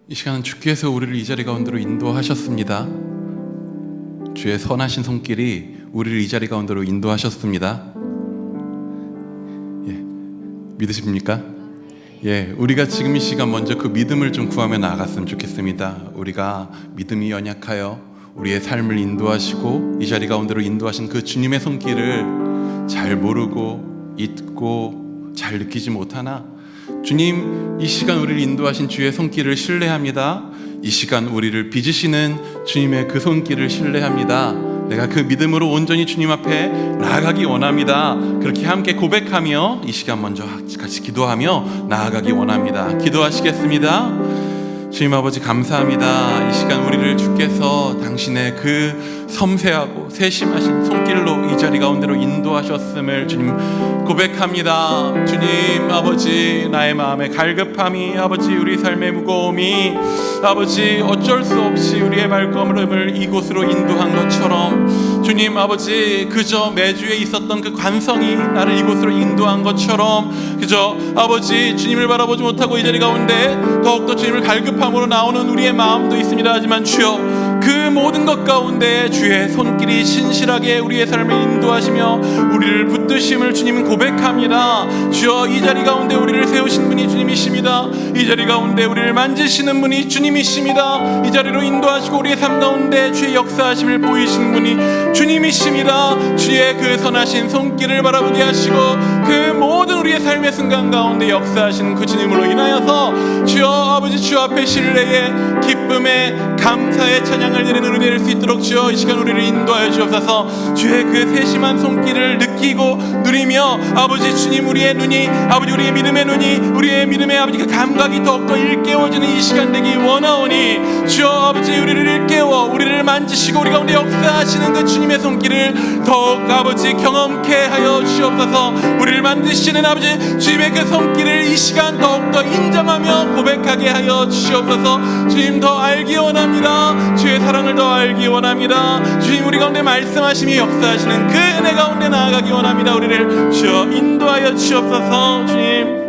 이 시간은 주께서 우리를 이 자리 가운데로 인도하셨습니다. 주의 선하신 손길이 우리를 이 자리 가운데로 인도하셨습니다. 믿으십니까? 우리가 지금 이 시간 먼저 그 믿음을 좀 구하며 나아갔으면 좋겠습니다. 우리가 믿음이 연약하여 우리의 삶을 인도하시고 이 자리 가운데로 인도하신 그 주님의 손길을 잘 모르고 잊고 잘 느끼지 못하나, 주님 이 시간 우리를 인도하신 주의 손길을 신뢰합니다. 이 시간 우리를 빚으시는 주님의 그 손길을 신뢰합니다. 내가 그 믿음으로 온전히 주님 앞에 나아가기 원합니다. 그렇게 함께 고백하며 이 시간 먼저 같이 기도하며 나아가기 원합니다. 기도하시겠습니다. 주님 아버지 감사합니다. 이 시간 우리를 주께서 당신의 그 섬세하고 세심하신 손길로 이 자리 가운데로 인도하셨음을 주님 고백합니다. 주님 아버지, 나의 마음의 갈급함이, 아버지 우리 삶의 무거움이, 아버지 어쩔 수 없이 우리의 발걸음을 이곳으로 인도한 것처럼, 주님 아버지 그저 매주에 있었던 그 관성이 나를 이곳으로 인도한 것처럼, 그저 아버지 주님을 바라보지 못하고 이 자리 가운데 더욱더 주님을 갈급함으로 나오는 우리의 마음도 있습니다. 하지만 주여, 그 모든 것 가운데 주의 손길이 신실하게 우리의 삶을 인도하시며 우리를 붙드심을 주님 고백합니다. 주여, 이 자리 가운데 우리를 세우신 분이 주님이십니다. 이 자리 가운데 우리를 만지시는 분이 주님이십니다. 이 자리로 인도하시고 우리의 삶 가운데 주의 역사하심을 보이신 분이 주님이십니다. 주의 그 선하신 손길을 바라보게 하시고 그 모든 우리의 삶의 순간 가운데 역사하시는 그 주님으로 인하여서 주여 아버지, 주 앞에 신뢰의 기쁨의 감사의 찬양을 드리는 은혜 될 수 있도록 주여 이 시간 우리를 인도하여 주옵소서. 주의 그 세심한 손길을 느끼고 누리며 아버지 주님, 우리의 눈이, 아버지 우리의 믿음의 눈이, 우리의 믿음의 아버지 그 감각이 더욱더 일깨워지는 이 시간 되기 원하오니, 주여 아버지 우리를 일깨워 우리를 만지시고 우리 가운데 역사하시는 그 주님의 손길을 더욱 아버지 경험케 하여 주옵소서. 우리를 만드시는 아버지 주님의 그 손길을 이 시간 더욱더 인정하며 고백하게 하여 주옵소서. 주님 더 알기 원합니다. 주의 사랑을 더 알기 원합니다. 주님 우리 가운데 말씀하시며 역사하시는 그 은혜 가운데 나아가기 원합니다. 우리를 주여 인도하여 주옵소서. 주님,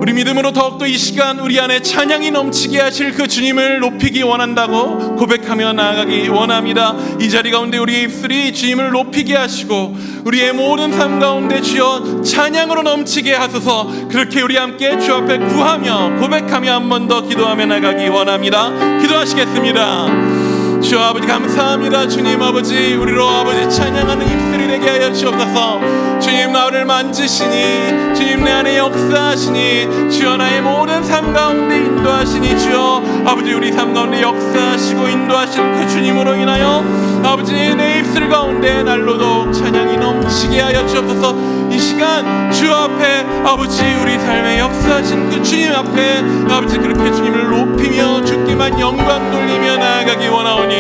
우리 믿음으로 더욱더 이 시간 우리 안에 찬양이 넘치게 하실 그 주님을 높이기 원한다고 고백하며 나아가기 원합니다. 이 자리 가운데 우리의 입술이 주님을 높이게 하시고 우리의 모든 삶 가운데 주여 찬양으로 넘치게 하소서. 그렇게 우리 함께 주 앞에 구하며 고백하며 한 번 더 기도하며 나가기 원합니다. 기도하시겠습니다. 주 아버지 감사합니다. 주님 아버지, 우리로 아버지 찬양하는 입술이 되게 하여 주옵소서. 주님 나를 만지시니, 주님 내 안에 역사하시니, 주여 나의 모든 삶 가운데 인도하시니, 주여 아버지 우리 삶 가운데 역사하시고 인도하시는 그 주님으로 인하여 아버지 내 입술 가운데 날로 더욱 찬양이 넘치게 하여 주옵소서. 이 시간 주 앞에 아버지 우리 삶의 역사하신 그 주님 앞에 아버지 그렇게 주님을 높이며 주께만 영광 돌리며 나아가기 원하오니,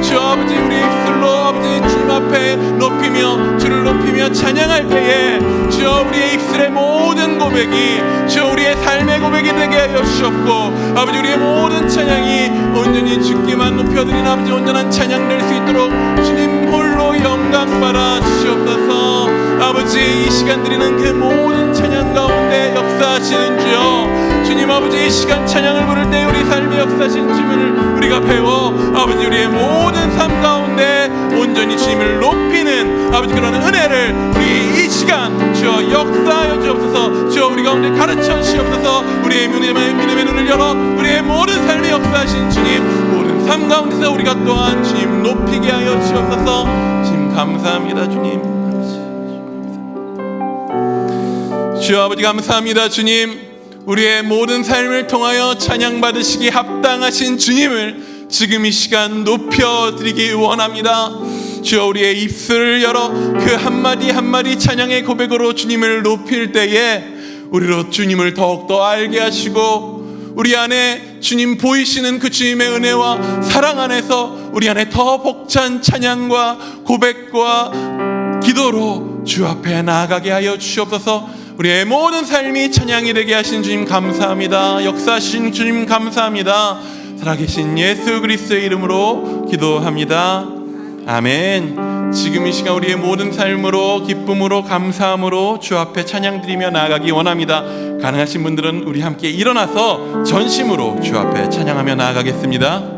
주 아버지 우리 입술로 아버지 주님 앞에 높이며 주를 높이며 찬양할 때에 주여 우리의 입술의 모든 고백이 주여 우리의 삶의 고백이 되게 하여 주옵고, 아버지 우리의 모든 찬양이 온전히 주께만 높여드리는 아버지 온전한 찬양 될 수 있도록 주님 홀로 영광 받아 주시옵소서. 아버지 이 시간 드리는 그 모든 찬양 가운데 역사하시는 주여, 주님 아버지 이 시간 찬양을 부를 때 우리 삶의 역사하신 주님을 우리가 배워 아버지 우리의 모든 삶 가운데 온전히 주님을 높이는 아버지 그런 은혜를 우리 이 시간 주여 역사하여 주옵소서. 주여 우리 가운데 가르쳐 주시옵소서. 우리의 믿음의 눈을 열어 우리의 모든 삶의 역사하신 주님 모든 삶 가운데서 우리가 또한 주님 높이게 하여 주옵소서. 주님 감사합니다. 주님 주여 아버지 감사합니다. 주님, 우리의 모든 삶을 통하여 찬양받으시기 합당하신 주님을 지금 이 시간 높여드리기 원합니다. 주여 우리의 입술을 열어 그 한마디 한마디 찬양의 고백으로 주님을 높일 때에 우리로 주님을 더욱더 알게 하시고 우리 안에 주님 보이시는 그 주님의 은혜와 사랑 안에서 우리 안에 더 벅찬 찬양과 고백과 기도로 주 앞에 나아가게 하여 주시옵소서. 우리의 모든 삶이 찬양이 되게 하신 주님 감사합니다. 역사하신 주님 감사합니다. 살아계신 예수 그리스도의 이름으로 기도합니다. 아멘. 지금 이 시간 우리의 모든 삶으로 기쁨으로 감사함으로 주 앞에 찬양드리며 나아가기 원합니다. 가능하신 분들은 우리 함께 일어나서 전심으로 주 앞에 찬양하며 나아가겠습니다.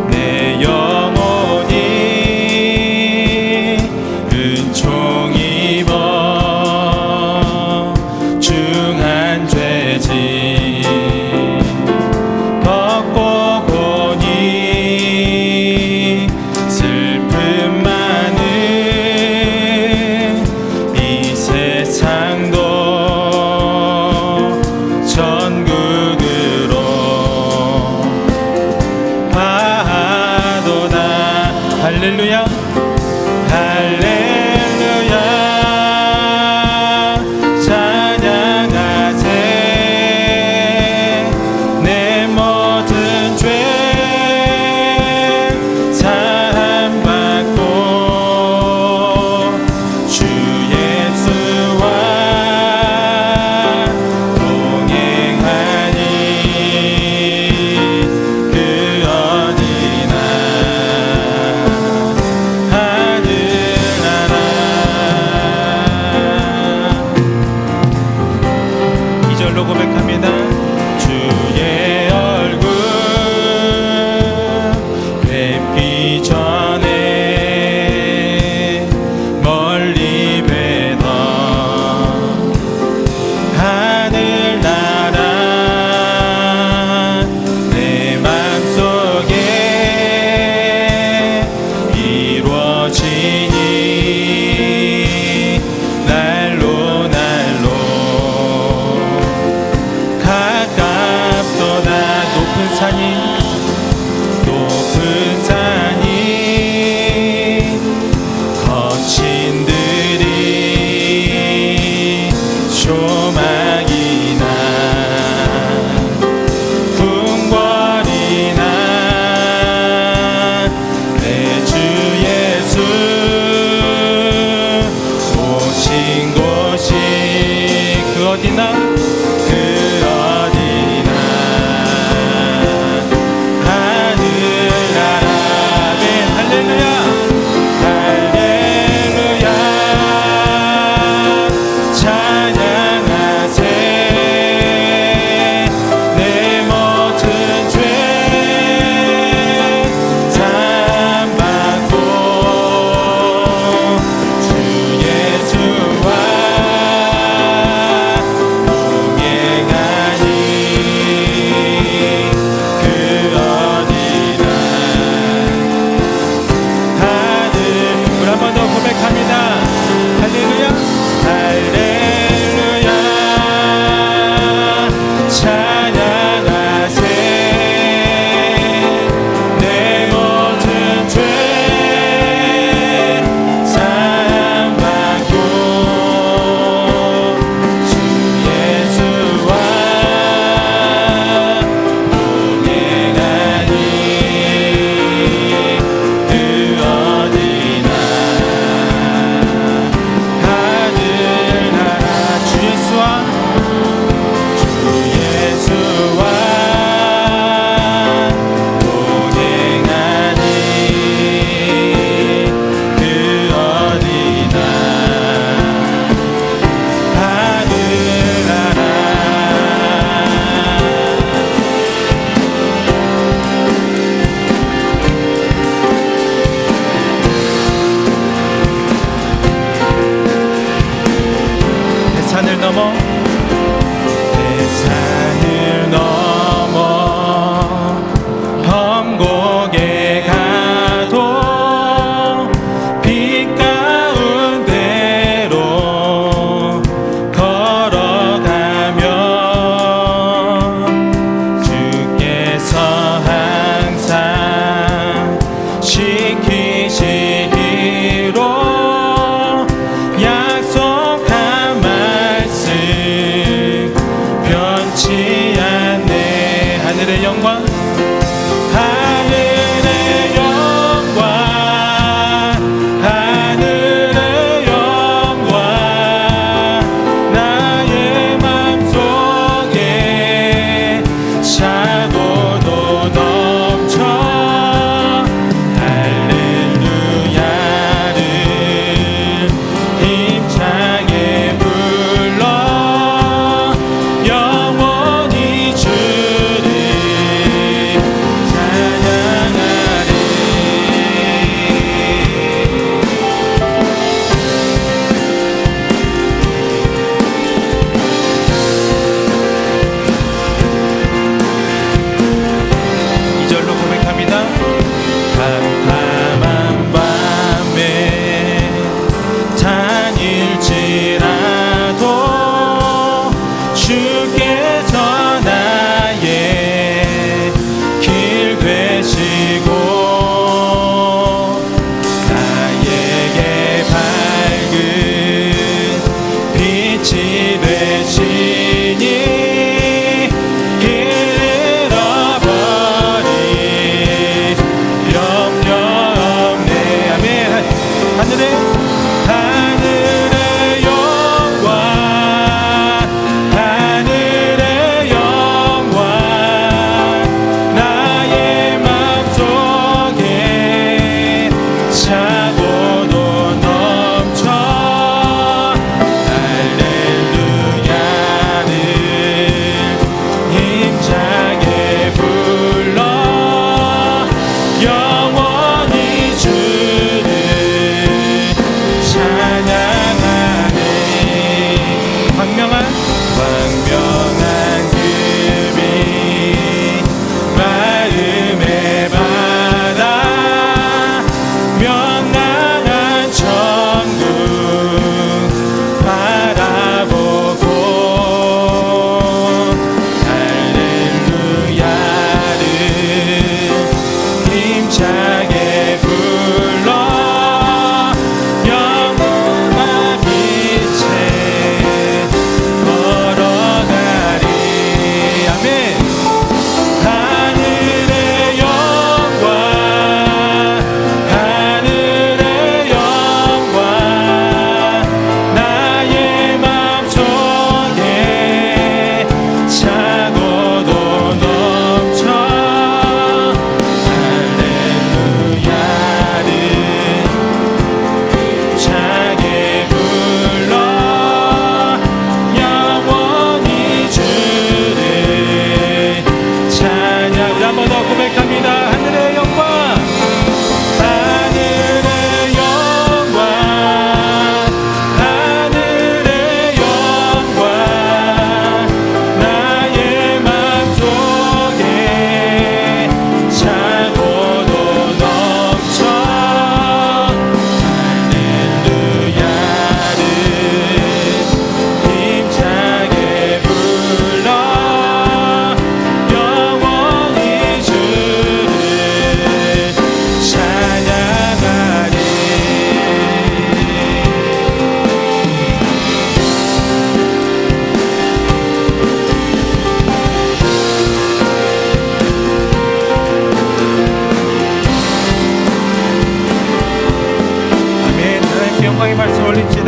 내 영혼이 은총 입어 중한 죄짐 벗고 보니 슬픔 많은 이 세상도 천국으로 할렐루야 할렐루야 찬양하세 내 모든 죄 사함받고 주 예수와 동행하니 그 어디나 고백합니다. 주의 얼굴 뵙기 전에 멀리 뵈던 하늘나라 내 맘속에 이루어지니 날로 날로 가깝도다 높은 산이 거친 들이 조망이나 궁궐이나 내 주 예수 오신 곳이 그 어디나 하늘나라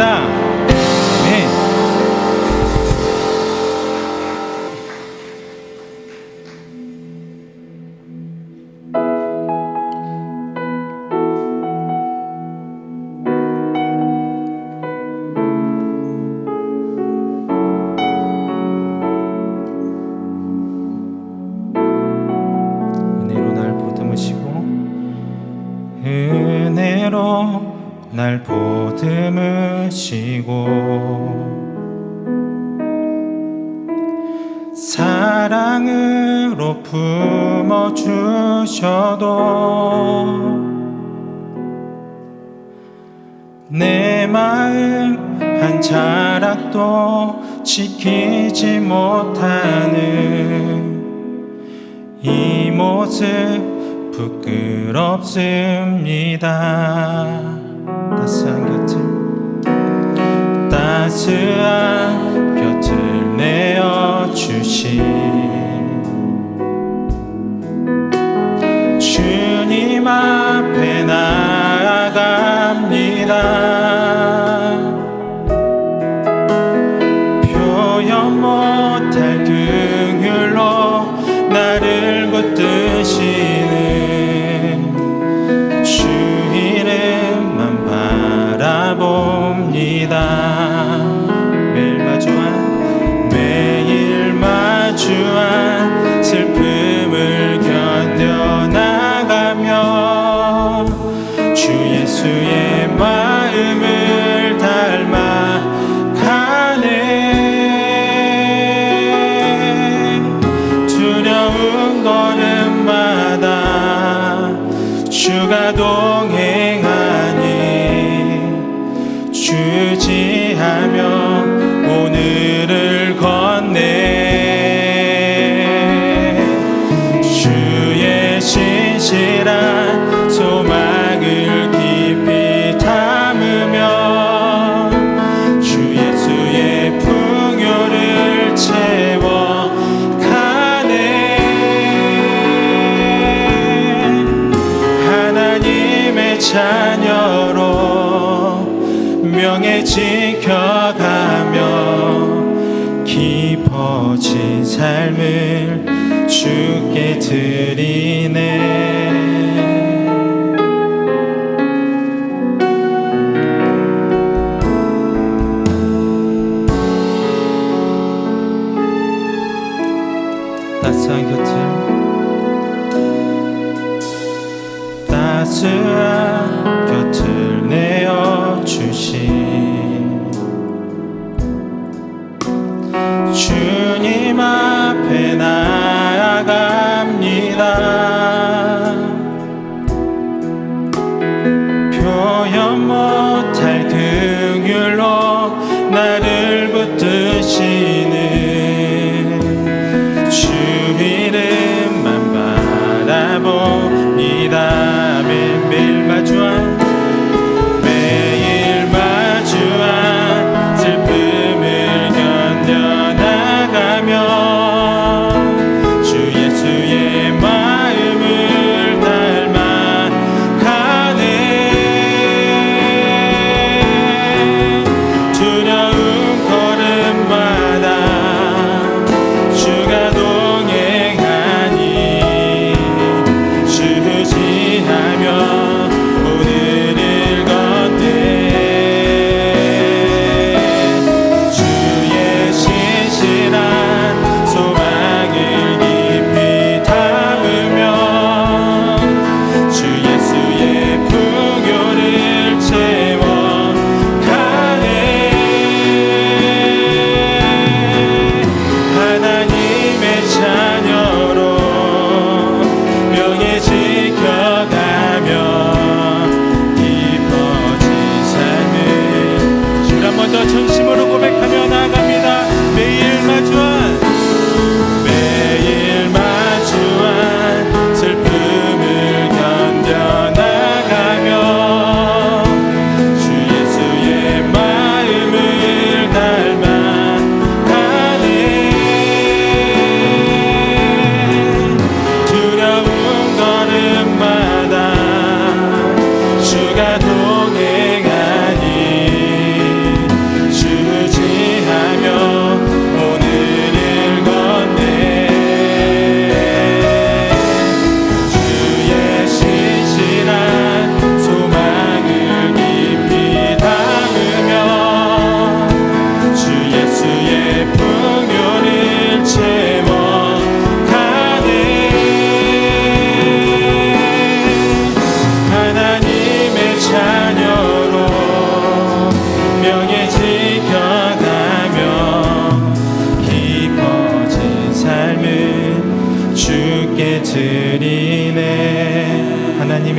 축원합니다. 아멘. 은혜로 날 보듬으시고 은혜로 날 보듬으시고 사랑으로 품어주셔도 내 마음 한 자락도 지키지 못하는 이 모습 부끄럽습니다. 따스한 곁을 내어주신 주님 앞에 나아갑니다. 표현 못할 긍휼로 나를 붙드시는 주 이름만 바라봅니다. 매일 마주한 슬픔을 견뎌나가며 주 예수의 마음을 닮아가네. 두려운 걸음마다 주가 동행하니 주지하며 오늘을 건네. 주의 신실한 소망을 깊이 담으며 주 예수의 풍요를 채워가네. 하나님의 자녀로 명예 지켜가며 깊어진 삶을 주께 드리네. 따스한 곁을 내어주신 주님 앞에 나아갑니다. 표현 못할 긍휼로 나를 붙드시는 주 이름만 바라봅니다. 매일매일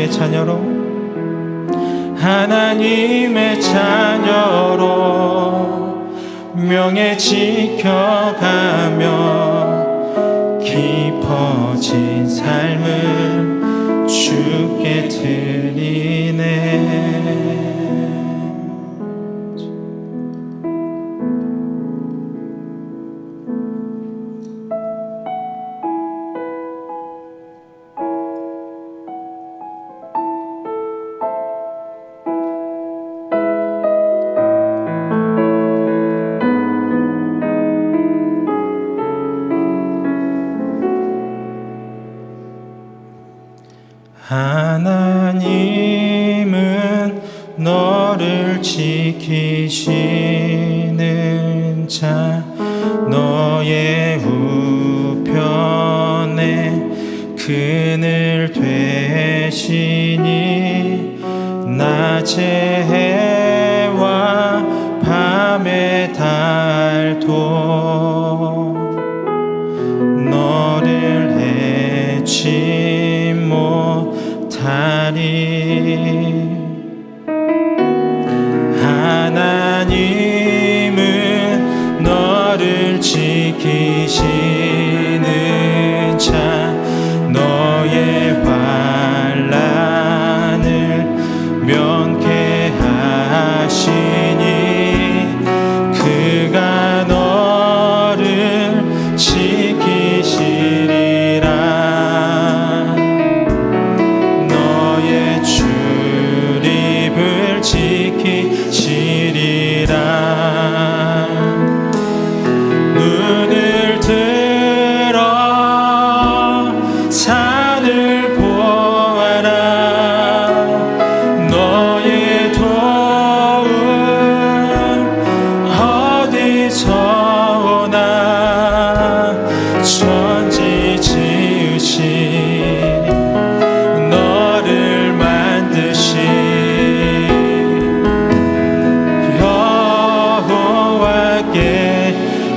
하나님의 자녀로 하나님의 자녀로 명예 지켜가며 깊어진 삶을 주께 드리네. 하나님은 너를 지키시는 자, 너의 우편에 그늘 되시니 낮의 해와 밤의 달도 너를 해치 못하리. 하나님은 너를 지키시는 자, 너의 환난을 면케 하시니 그가 너를 지키시리라. 너의 출입을 지키시리라. 눈을 들어 산을 보아라. 너의 도움 어디서 오나. 천지 지으신 너를 만드신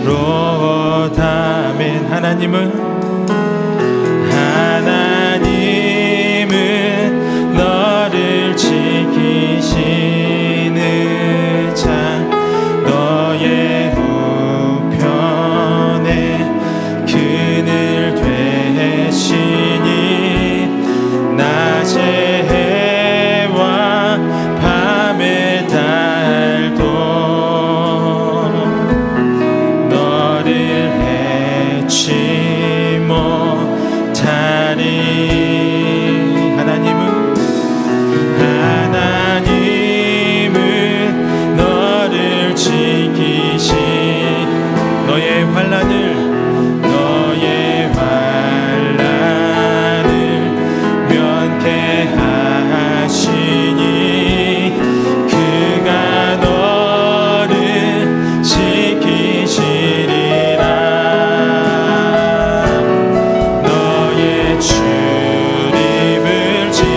여호와께로다. 아멘. 하나님은 너를 지키시는 자, 너의 우편에 그늘 되시니 낮의 해와 밤의 달도 너를 해치 못하리. 하나님은 너를 지키시, 너의 환난을 면케 하시니 그가 너를 지키시리라. 너의 출입을 지키시리라.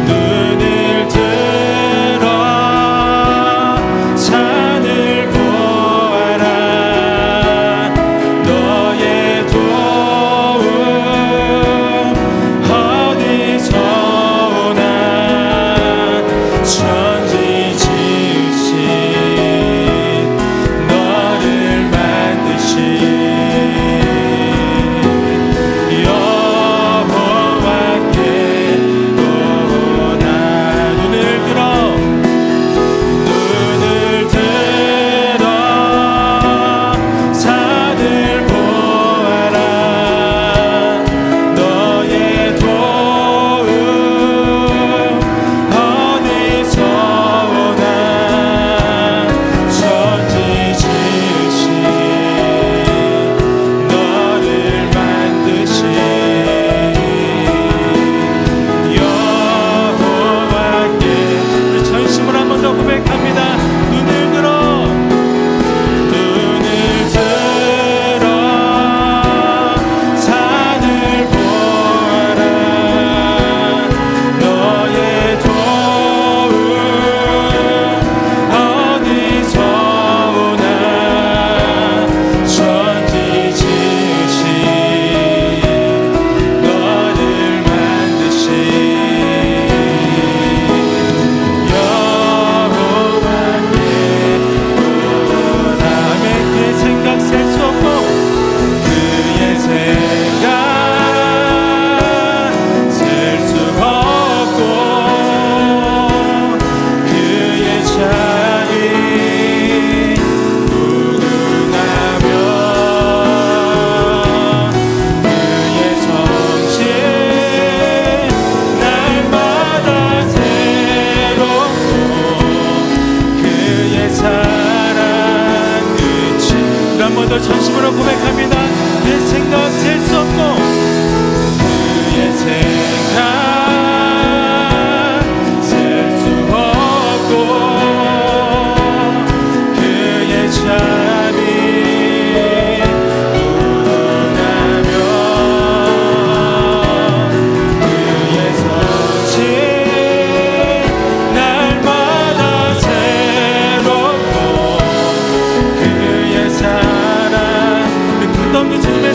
눈을 들어 산을 보아라. 너의 도움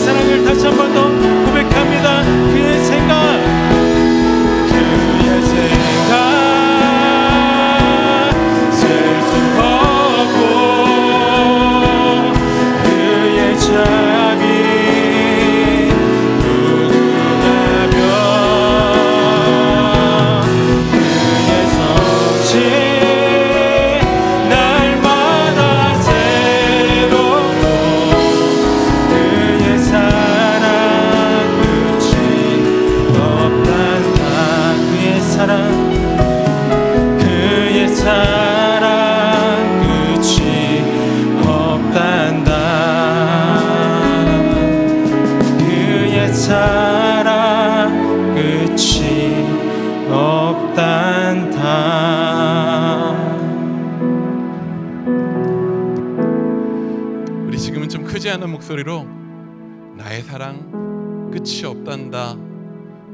그의 사랑을 다시 한 번 더 고백합니다. 그의 생각, 그의 생각 셀 수 없고 그의 자비 무궁하며 그의 성실 날마다 새롭고 그의 사랑 끝이 없단다. 그의 사랑 끝이 없단다. 그의 사랑 끝이 없단다. 우리 지금은 좀 크지 않은 목소리로 나의 사랑 끝이 없단다.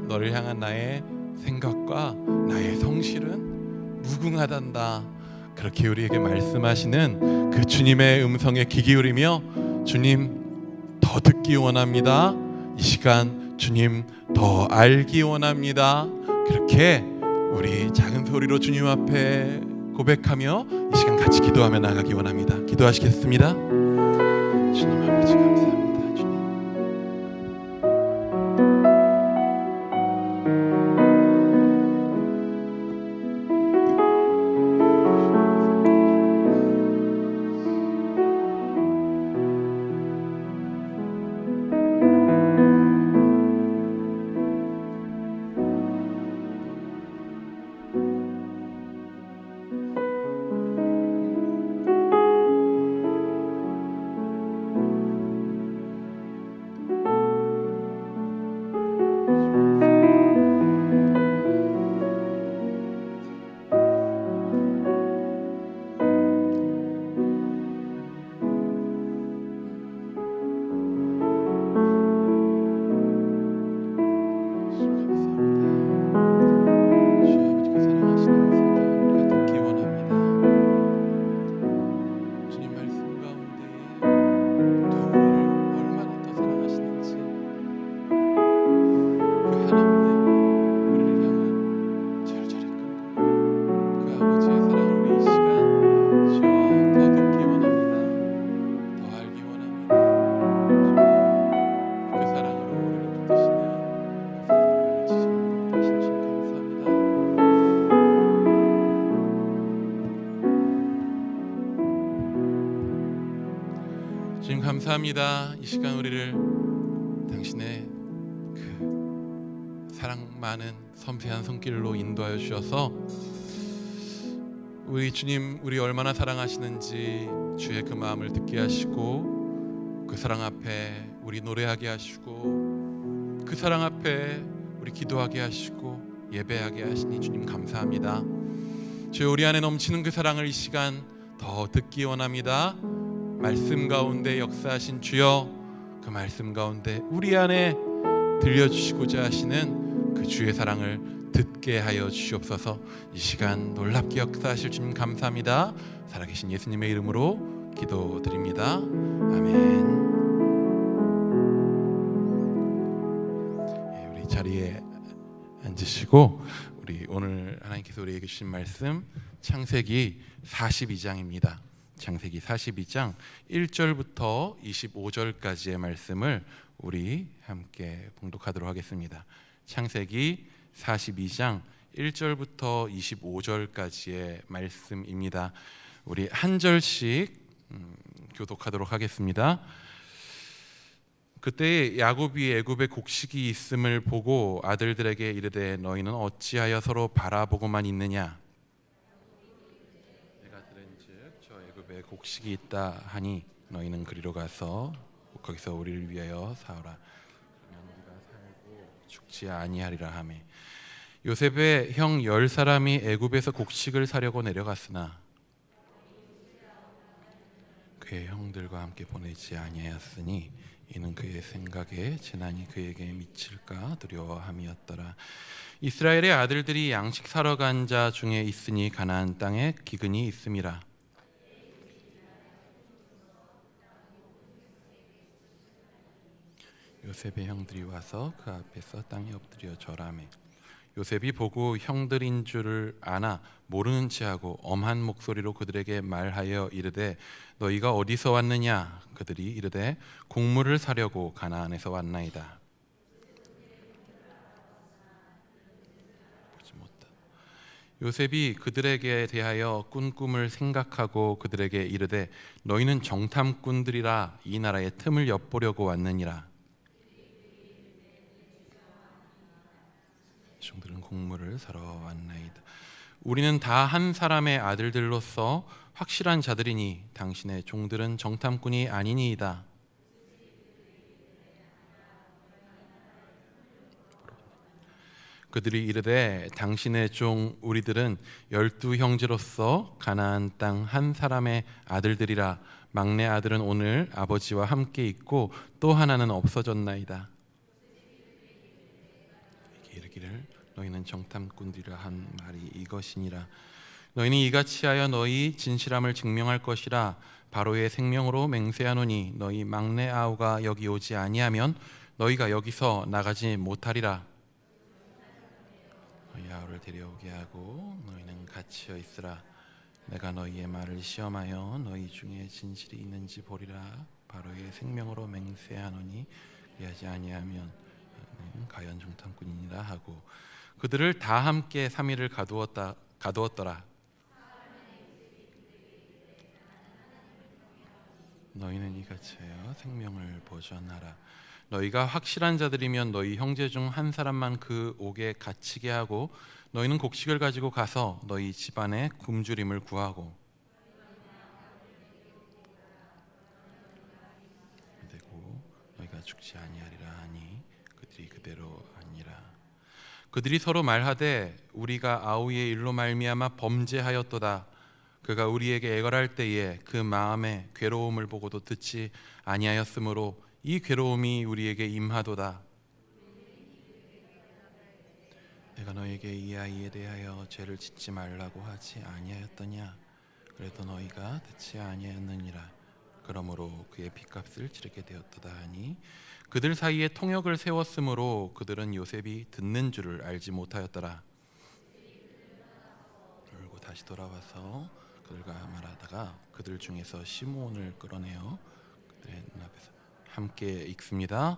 너를 향한 나의 생각과 나의 성실은 무궁하단다. 그렇게 우리에게 말씀하시는 그 주님의 음성에 귀 기울이며 주님 더 듣기 원합니다. 이 시간 주님 더 알기 원합니다. 그렇게 우리 작은 소리로 주님 앞에 고백하며 이 시간 같이 기도하며 나가기 원합니다. 기도하시겠습니다. 주님 아버지 감사합니다. 주님. 주님 감사합니다. 이 시간 우리를 당신의 그 사랑 많은 섬세한 손길로 인도하여 주셔서 우리 주님 우리 얼마나 사랑하시는지 주의 그 마음을 듣게 하시고 그 사랑 앞에 우리 노래하게 하시고 그 사랑 앞에 우리 기도하게 하시고 예배하게 하시니 주님 감사합니다. 주여 우리 안에 넘치는 그 사랑을 이 시간 더 듣기 원합니다. 말씀 가운데 역사하신 주여 그 말씀 가운데 우리 안에 들려주시고자 하시는 그 주의 사랑을 듣게 하여 주시옵소서. 이 시간 놀랍게 역사하실 주님 감사합니다. 살아계신 예수님의 이름으로 기도드립니다. 아멘. 우리 자리에 앉으시고 우리 오늘 하나님께서 우리에게 주신 말씀 창세기 42장입니다. 창세기 42장 1절부터 25절까지의 말씀을 우리 함께 봉독하도록 하겠습니다. 창세기 42장 1절부터 25절까지의 말씀입니다. 우리 한 절씩 교독하도록 하겠습니다. 그때 야곱이 애굽에 곡식이 있음을 보고 아들들에게 이르되 너희는 어찌하여 서로 바라보고만 있느냐. 애굽에 곡식이 있다 하니 너희는 그리로 가서 거기서 우리를 위하여 사오라. 그러면 우리가 살고 죽지 아니하리라 하매 요셉의 형 10사람이 애굽에서 곡식을 사려고 내려갔으나 그의 형들과 함께 보내지 아니하였으니 이는 그의 생각에 재난이 그에게 미칠까 두려워함이었더라. 이스라엘의 아들들이 양식 사러 간 자 중에 있으니 가나안 땅에 기근이 있음이라. 요셉의 형들이 와서 그 앞에서 땅에 엎드려 절하매 요셉이 보고 형들인 줄을 아나 모르는 체하고 엄한 목소리로 그들에게 말하여 이르되 너희가 어디서 왔느냐? 그들이 이르되 곡물을 사려고 가나안에서 왔나이다. 보지 못하. 요셉이 그들에게 대하여 꾼 꿈을 생각하고 그들에게 이르되 너희는 정탐꾼들이라 이 나라의 틈을 엿보려고 왔느니라. 종들은 곡물을 사러 왔나이다. 우리는 다 한 사람의 아들들로서 확실한 자들이니 당신의 종들은 정탐꾼이 아니니이다. 그들이 이르되 당신의 종 우리들은 12 형제로서 가나안 땅 한 사람의 아들들이라. 막내 아들은 오늘 아버지와 함께 있고 또 하나는 없어졌나이다. 이르기를 너희는 정탐꾼들이라 한 말이 이것이니라. 너희는 이같이 하여 너희 진실함을 증명할 것이라. 바로의 생명으로 맹세하노니 너희 막내 아우가 여기 오지 아니하면 너희가 여기서 나가지 못하리라. 너희 아우를 데려오게 하고 너희는 갇혀 있으라. 내가 너희의 말을 시험하여 너희 중에 진실이 있는지 보리라. 바로의 생명으로 맹세하노니 그리하지 아니하면 가연 정탐꾼이니라 하고 그들을 다 함께 3일을 가두었더라. 너희는 이같이 하여 생명을 보존하라. 너희가 확실한 자들이면 너희 형제 중 한 사람만 그 옥에 갇히게 하고 너희는 곡식을 가지고 가서 너희 집안에 굶주림을 구하고 되고 너희가 죽지 아니하리라 하니 그들이 그대로 아니라. 그들이 서로 말하되 우리가 아우의 일로 말미암아 범죄하였도다. 그가 우리에게 애걸할 때에 그 마음의 괴로움을 보고도 듣지 아니하였으므로 이 괴로움이 우리에게 임하도다. 내가 너에게 이 아이에 대하여 죄를 짓지 말라고 하지 아니하였더냐? 그래도 너희가 듣지 아니하였느니라. 그러므로 그의 핏값을 치르게 되었도다 하니 그들 사이에 통역을 세웠으므로 그들은 요셉이 듣는 줄을 알지 못하였더라. 그리고 다시 돌아와서 그들과 말하다가 그들 중에서 시므온을 끌어내어 그들의 눈앞에서 함께 읽습니다.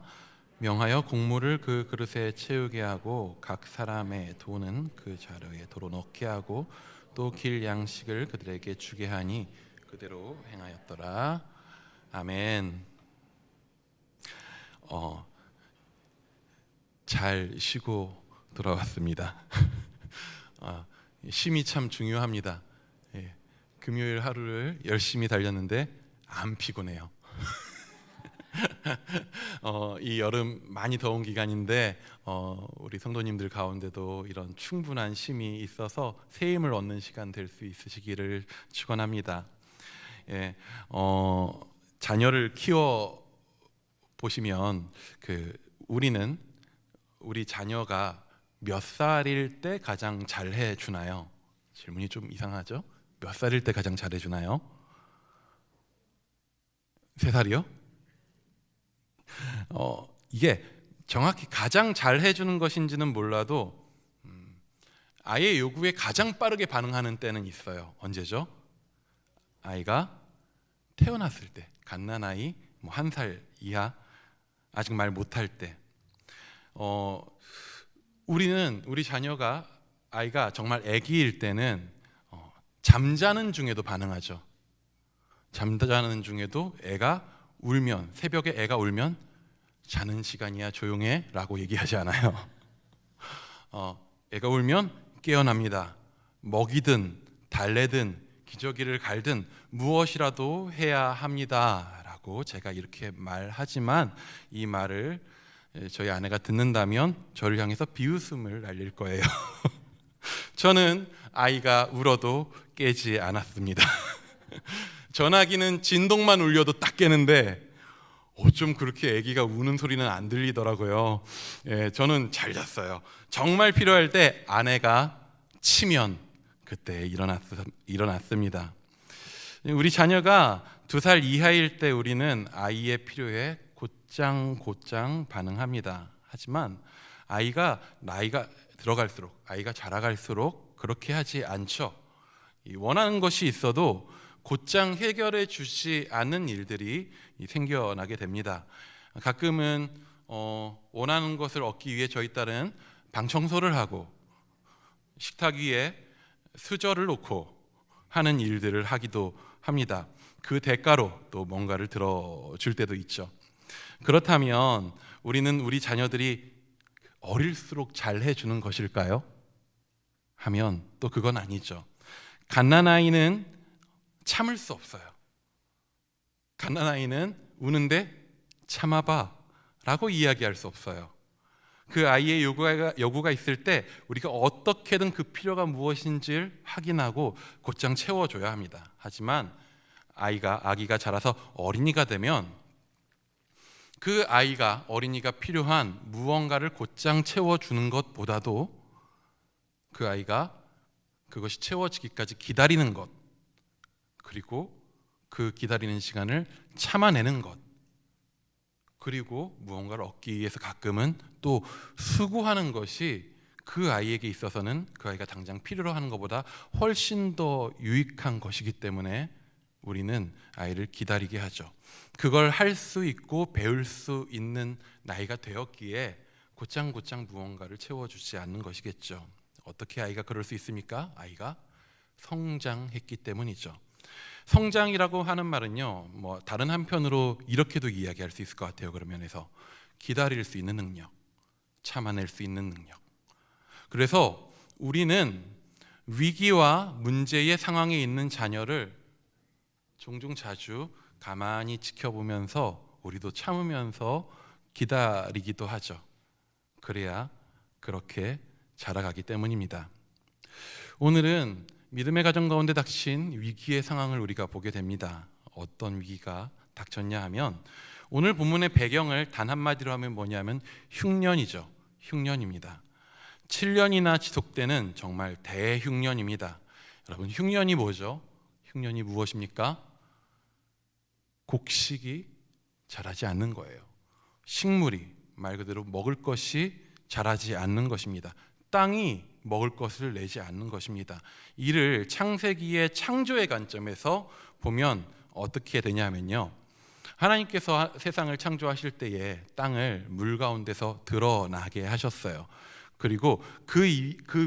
명하여 곡물을 그 그릇에 채우게 하고 각 사람의 돈은 그 자루에 도로 넣게 하고 또 길 양식을 그들에게 주게 하니 그대로 행하였더라. 아멘. 잘 쉬고 돌아왔습니다. 쉼이 참 중요합니다. 예, 금요일 하루를 열심히 달렸는데 안 피곤해요. 이 여름 많이 더운 기간인데 우리 성도님들 가운데도 이런 충분한 쉼이 있어서 새 힘을 얻는 시간 될 수 있으시기를 축원합니다. 예, 자녀를 키워 보시면 우리 자녀가 몇 살일 때 가장 잘해 주나요? 질문이 좀 이상하죠? 몇 살일 때 가장 잘해 주나요? 3살이요? 이게 정확히 가장 잘 해주는 것인지는 몰라도 아이의 요구에 가장 빠르게 반응하는 때는 있어요. 언제죠? 아이가 태어났을 때, 갓난아이 1살 이하 아직 말 못할 때 우리 자녀가 아이가 정말 아기일 때는 잠자는 중에도 반응하죠. 잠자는 중에도 애가 울면, 새벽에 애가 울면 자는 시간이야 조용해 라고 얘기하지 않아요. 애가 울면 깨어납니다. 먹이든 달래든 기저귀를 갈든 무엇이라도 해야 합니다 라고 제가 이렇게 말하지만 이 말을 저희 아내가 듣는다면 저를 향해서 비웃음을 날릴 거예요. 저는 아이가 울어도 깨지 않았습니다. 전화기는 진동만 울려도 딱 깨는데 좀 그렇게 아기가 우는 소리는 안 들리더라고요. 예, 저는 잘 잤어요. 정말 필요할 때 아내가 치면 그때 일어났습니다. 우리 자녀가 2살 이하일 때 우리는 아이의 필요에 곧 곧장 반응합니다. 하지만 아이가 나이가 들어갈수록, 아이가 자라갈수록 그렇게 하지 않죠. 원하는 것이 있어도 곧장 해결해 주지 않는 일들이 생겨나게 됩니다. 가끔은 원하는 것을 얻기 위해 저희 딸은 방 청소를 하고 식탁 위에 수저를 놓고 하는 일들을 하기도 합니다. 그 대가로 또 뭔가를 들어줄 때도 있죠. 그렇다면 우리는 우리 자녀들이 어릴수록 잘 해주는 것일까요? 하면 또 그건 아니죠. 갓난아이는 참을 수 없어요. 갓난아이는 우는데 참아봐 라고 이야기할 수 없어요. 그 아이의 요구가 있을 때 우리가 어떻게든 그 필요가 무엇인지를 확인하고 곧장 채워줘야 합니다. 하지만 아기가 자라서 어린이가 되면 그 어린이가 필요한 무언가를 곧장 채워주는 것보다도 그 아이가 그것이 채워지기까지 기다리는 것, 그리고 그 기다리는 시간을 참아내는 것, 그리고 무언가를 얻기 위해서 가끔은 또 수고하는 것이 그 아이에게 있어서는 그 아이가 당장 필요로 하는 것보다 훨씬 더 유익한 것이기 때문에 우리는 아이를 기다리게 하죠. 그걸 할 수 있고 배울 수 있는 나이가 되었기에 곧장 무언가를 채워주지 않는 것이겠죠. 어떻게 아이가 그럴 수 있습니까? 아이가 성장했기 때문이죠. 성장이라고 하는 말은요, 다른 한편으로 이렇게도 이야기할 수 있을 것 같아요. 그런 면에서 기다릴 수 있는 능력, 참아낼 수 있는 능력. 그래서 우리는 위기와 문제의 상황에 있는 자녀를 종종 자주 가만히 지켜보면서 우리도 참으면서 기다리기도 하죠. 그래야 그렇게 자라가기 때문입니다. 오늘은 믿음의 가정 가운데 닥친 위기의 상황을 우리가 보게 됩니다. 어떤 위기가 닥쳤냐 하면 오늘 본문의 배경을 단 한마디로 하면 뭐냐면 흉년이죠. 흉년입니다. 7년이나 지속되는 정말 대흉년입니다. 여러분, 흉년이 뭐죠? 흉년이 무엇입니까? 곡식이 자라지 않는 거예요. 식물이 말 그대로 먹을 것이 자라지 않는 것입니다. 땅이 먹을 것을 내지 않는 것입니다. 이를 창세기의 창조의 관점에서 보면 어떻게 되냐면요, 하나님께서 세상을 창조하실 때에 땅을 물 가운데서 드러나게 하셨어요. 그리고 그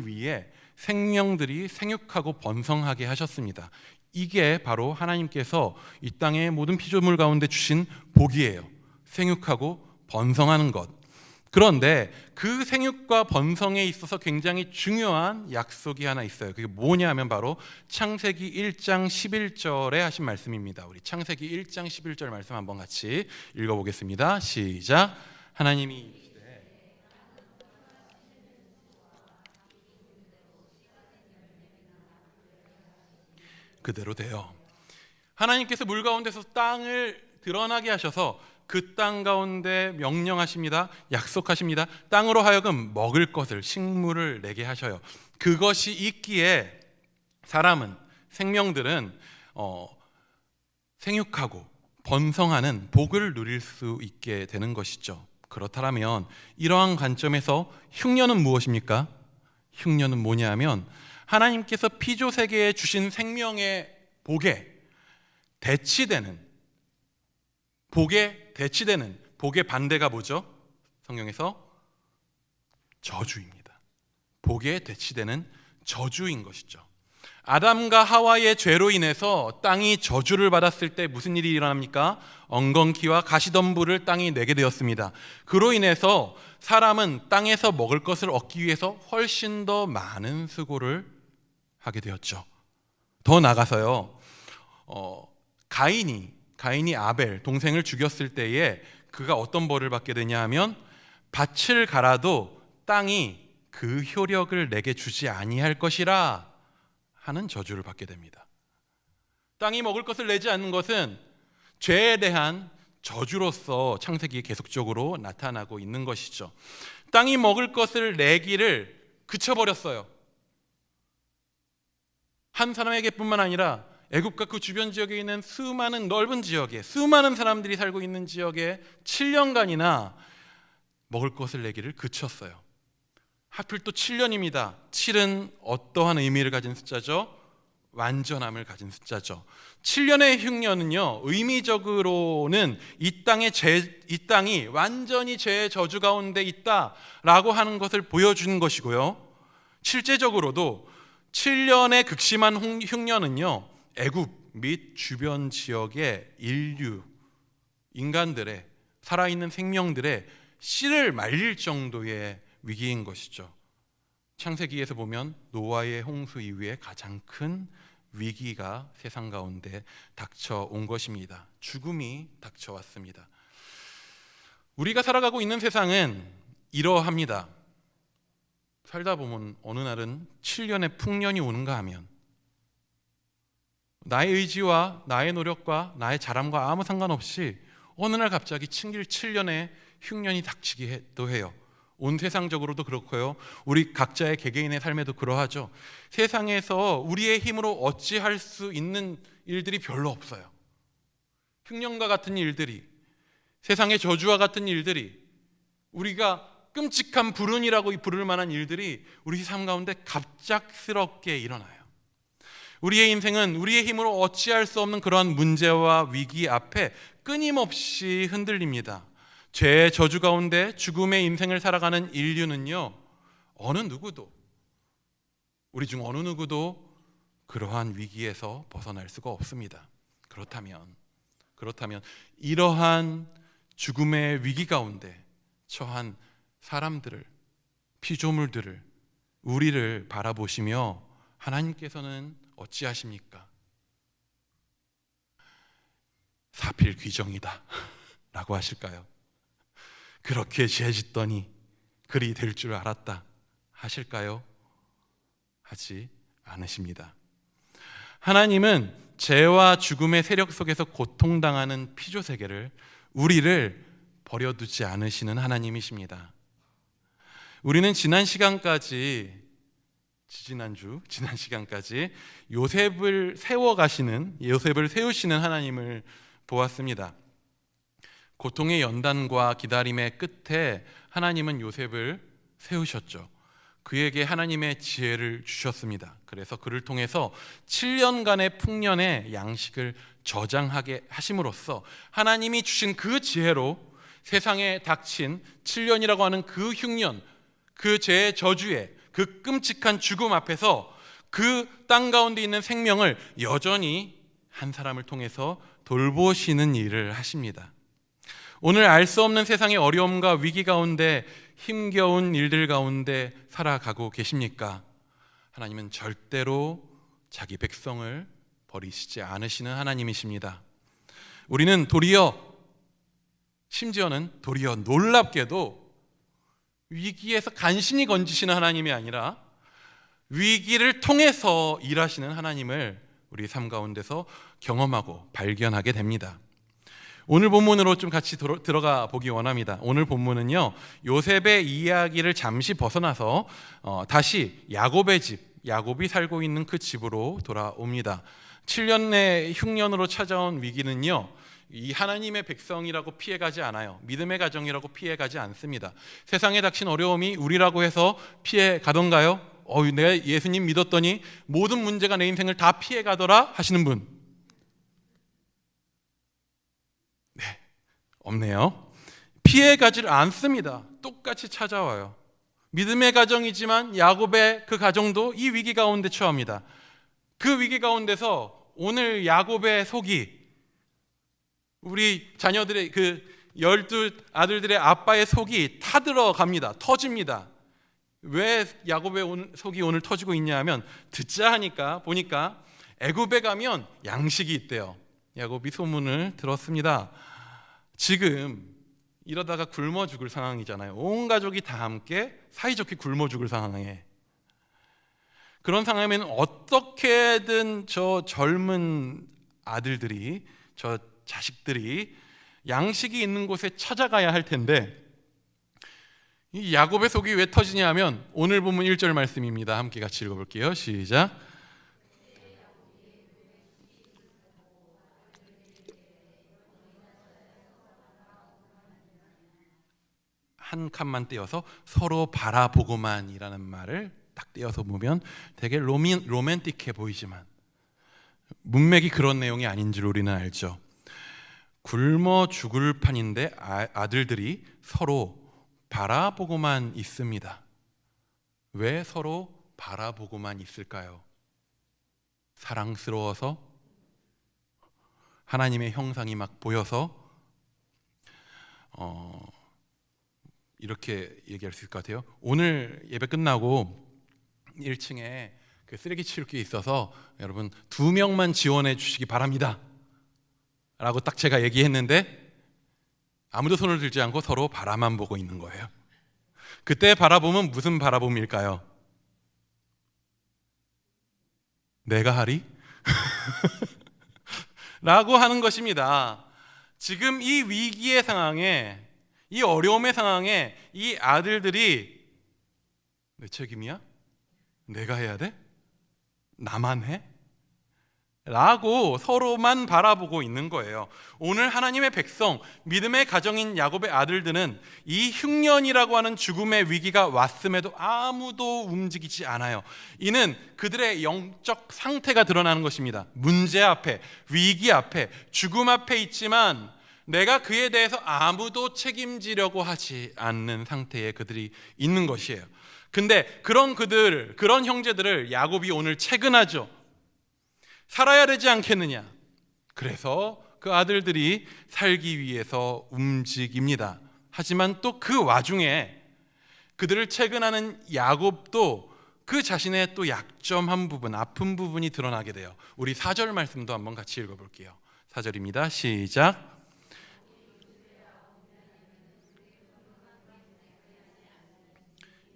위에 생명들이 생육하고 번성하게 하셨습니다. 이게 바로 하나님께서 이 땅의 모든 피조물 가운데 주신 복이에요. 생육하고 번성하는 것. 그런데 그 생육과 번성에 있어서 굉장히 중요한 약속이 하나 있어요. 그게 뭐냐 하면 바로 창세기 1장 11절에 하신 말씀입니다. 우리 창세기 1장 11절 말씀 한번 같이 읽어보겠습니다. 시작. 하나님이 그대로 돼요. 하나님께서 물 가운데서 땅을 드러나게 하셔서 그 땅 가운데 명령하십니다. 약속하십니다. 땅으로 하여금 먹을 것을, 식물을 내게 하셔요. 그것이 있기에 사람은, 생명들은 생육하고 번성하는 복을 누릴 수 있게 되는 것이죠. 그렇다면 이러한 관점에서 흉년은 무엇입니까? 흉년은 뭐냐 하면 하나님께서 피조 세계에 주신 생명의 복에 대치되는, 복의 반대가 뭐죠? 성경에서 저주입니다. 복에 대치되는 저주인 것이죠. 아담과 하와의 죄로 인해서 땅이 저주를 받았을 때 무슨 일이 일어납니까? 엉겅퀴와 가시덤불을 땅이 내게 되었습니다. 그로 인해서 사람은 땅에서 먹을 것을 얻기 위해서 훨씬 더 많은 수고를 하게 되었죠. 더 나아가서요, 가인이 아벨 동생을 죽였을 때에 그가 어떤 벌을 받게 되냐 하면 밭을 갈아도 땅이 그 효력을 내게 주지 아니할 것이라 하는 저주를 받게 됩니다. 땅이 먹을 것을 내지 않는 것은 죄에 대한 저주로서 창세기에 계속적으로 나타나고 있는 것이죠. 땅이 먹을 것을 내기를 그쳐버렸어요. 한 사람에게뿐만 아니라 애굽과 그 주변 지역에 있는 수많은 넓은 지역에 수많은 사람들이 살고 있는 지역에 7년간이나 먹을 것을 내기를 그쳤어요. 하필 또 7년입니다. 7은 어떠한 의미를 가진 숫자죠? 완전함을 가진 숫자죠. 7년의 흉년은요, 의미적으로는 이 땅이 완전히 죄의 저주 가운데 있다라고 하는 것을 보여주는 것이고요. 실제적으로도 7년의 극심한 흉년은요, 애굽 및 주변 지역의 인간들의 살아있는 생명들의 씨를 말릴 정도의 위기인 것이죠. 창세기에서 보면 노아의 홍수 이후에 가장 큰 위기가 세상 가운데 닥쳐온 것입니다. 죽음이 닥쳐왔습니다. 우리가 살아가고 있는 세상은 이러합니다. 살다 보면 어느 날은 7년의 풍년이 오는가 하면 나의 의지와 나의 노력과 나의 자랑과 아무 상관없이 어느 날 갑자기 7년의 흉년이 닥치기도 해요. 온 세상적으로도 그렇고요, 우리 각자의 개개인의 삶에도 그러하죠. 세상에서 우리의 힘으로 어찌할 수 있는 일들이 별로 없어요. 흉년과 같은 일들이, 세상의 저주와 같은 일들이, 우리가 끔찍한 불운이라고 부를 만한 일들이 우리 삶 가운데 갑작스럽게 일어나요. 우리의 인생은 우리의 힘으로 어찌할 수 없는 그러한 문제와 위기 앞에 끊임없이 흔들립니다. 죄의 저주 가운데 죽음의 인생을 살아가는 인류는요, 우리 중 어느 누구도 그러한 위기에서 벗어날 수가 없습니다. 그렇다면 이러한 죽음의 위기 가운데 처한 사람들을, 피조물들을, 우리를 바라보시며 하나님께서는 어찌하십니까? 사필귀정이다 라고 하실까요? 그렇게 죄짓더니 그리 될 줄 알았다 하실까요? 하지 않으십니다. 하나님은 죄와 죽음의 세력 속에서 고통당하는 피조세계를, 우리를 버려두지 않으시는 하나님이십니다. 우리는 지난 시간까지 요셉을 세우시는 하나님을 보았습니다. 고통의 연단과 기다림의 끝에 하나님은 요셉을 세우셨죠. 그에게 하나님의 지혜를 주셨습니다. 그래서 그를 통해서 7년간의 풍년의 양식을 저장하게 하심으로써 하나님이 주신 그 지혜로 세상에 닥친 7년이라고 하는 그 흉년, 그 죄의 저주에, 그 끔찍한 죽음 앞에서 그 땅 가운데 있는 생명을 여전히 한 사람을 통해서 돌보시는 일을 하십니다. 오늘 알 수 없는 세상의 어려움과 위기 가운데, 힘겨운 일들 가운데 살아가고 계십니까? 하나님은 절대로 자기 백성을 버리시지 않으시는 하나님이십니다. 우리는 심지어는 놀랍게도 위기에서 간신히 건지시는 하나님이 아니라 위기를 통해서 일하시는 하나님을 우리 삶 가운데서 경험하고 발견하게 됩니다. 오늘 본문으로 좀 같이 들어가 보기 원합니다. 오늘 본문은요, 요셉의 이야기를 잠시 벗어나서 다시 야곱의 집, 야곱이 살고 있는 그 집으로 돌아옵니다. 7년의 흉년으로 찾아온 위기는요, 이 하나님의 백성이라고 피해가지 않아요. 믿음의 가정이라고 피해가지 않습니다. 세상에 닥친 어려움이 우리라고 해서 피해가던가요? 내가 예수님 믿었더니 모든 문제가 내 인생을 다 피해가더라 하시는 분? 네, 없네요. 피해가지를 않습니다. 똑같이 찾아와요. 믿음의 가정이지만 야곱의 그 가정도 이 위기 가운데 처합니다. 그 위기 가운데서 오늘 야곱의 속이, 우리 자녀들의 그 12 아들들의 아빠의 속이 타들어갑니다. 터집니다. 왜 야곱의 속이 오늘 터지고 있냐 하면, 듣자 하니까 보니까 애굽에 가면 양식이 있대요. 야곱이 소문을 들었습니다. 지금 이러다가 굶어 죽을 상황이잖아요. 온 가족이 다 함께 사이좋게 굶어 죽을 상황에, 그런 상황이면 어떻게든 저 젊은 아들들이, 저 자식들이 양식이 있는 곳에 찾아가야 할 텐데, 이 야곱의 속이 왜 터지냐 하면 오늘 본문 1절 말씀입니다. 함께 같이 읽어볼게요. 시작. 한 칸만 떼어서 서로 바라보고만이라는 말을 딱 떼어서 보면 되게 로맨틱해 보이지만 문맥이 그런 내용이 아닌 줄 우리는 알죠. 굶어 죽을 판인데 아들들이 서로 바라보고만 있습니다. 왜 서로 바라보고만 있을까요? 사랑스러워서? 하나님의 형상이 막 보여서? 이렇게 얘기할 수 있을 것 같아요. 오늘 예배 끝나고 1층에 그 쓰레기 치울게 있어서 여러분 2명만 지원해 주시기 바랍니다 라고 딱 제가 얘기했는데 아무도 손을 들지 않고 서로 바라만 보고 있는 거예요. 그때 바라보면 무슨 바라봄일까요? 내가 하리? 라고 하는 것입니다. 지금 이 위기의 상황에, 이 어려움의 상황에 이 아들들이 내 책임이야? 내가 해야 돼? 나만 해? 라고 서로만 바라보고 있는 거예요. 오늘 하나님의 백성, 믿음의 가정인 야곱의 아들들은 이 흉년이라고 하는 죽음의 위기가 왔음에도 아무도 움직이지 않아요. 이는 그들의 영적 상태가 드러나는 것입니다. 문제 앞에, 위기 앞에, 죽음 앞에 있지만 내가 그에 대해서 아무도 책임지려고 하지 않는 상태에 그들이 있는 것이에요. 근데 그런 형제들을 야곱이 오늘 채근하죠. 살아야 되지 않겠느냐. 그래서 그 아들들이 살기 위해서 움직입니다. 하지만 또 그 와중에 그들을 채근하는 야곱도 그 자신의 또 약점한 부분, 아픈 부분이 드러나게 돼요. 우리 4절 말씀도 한번 같이 읽어볼게요. 4절입니다. 시작.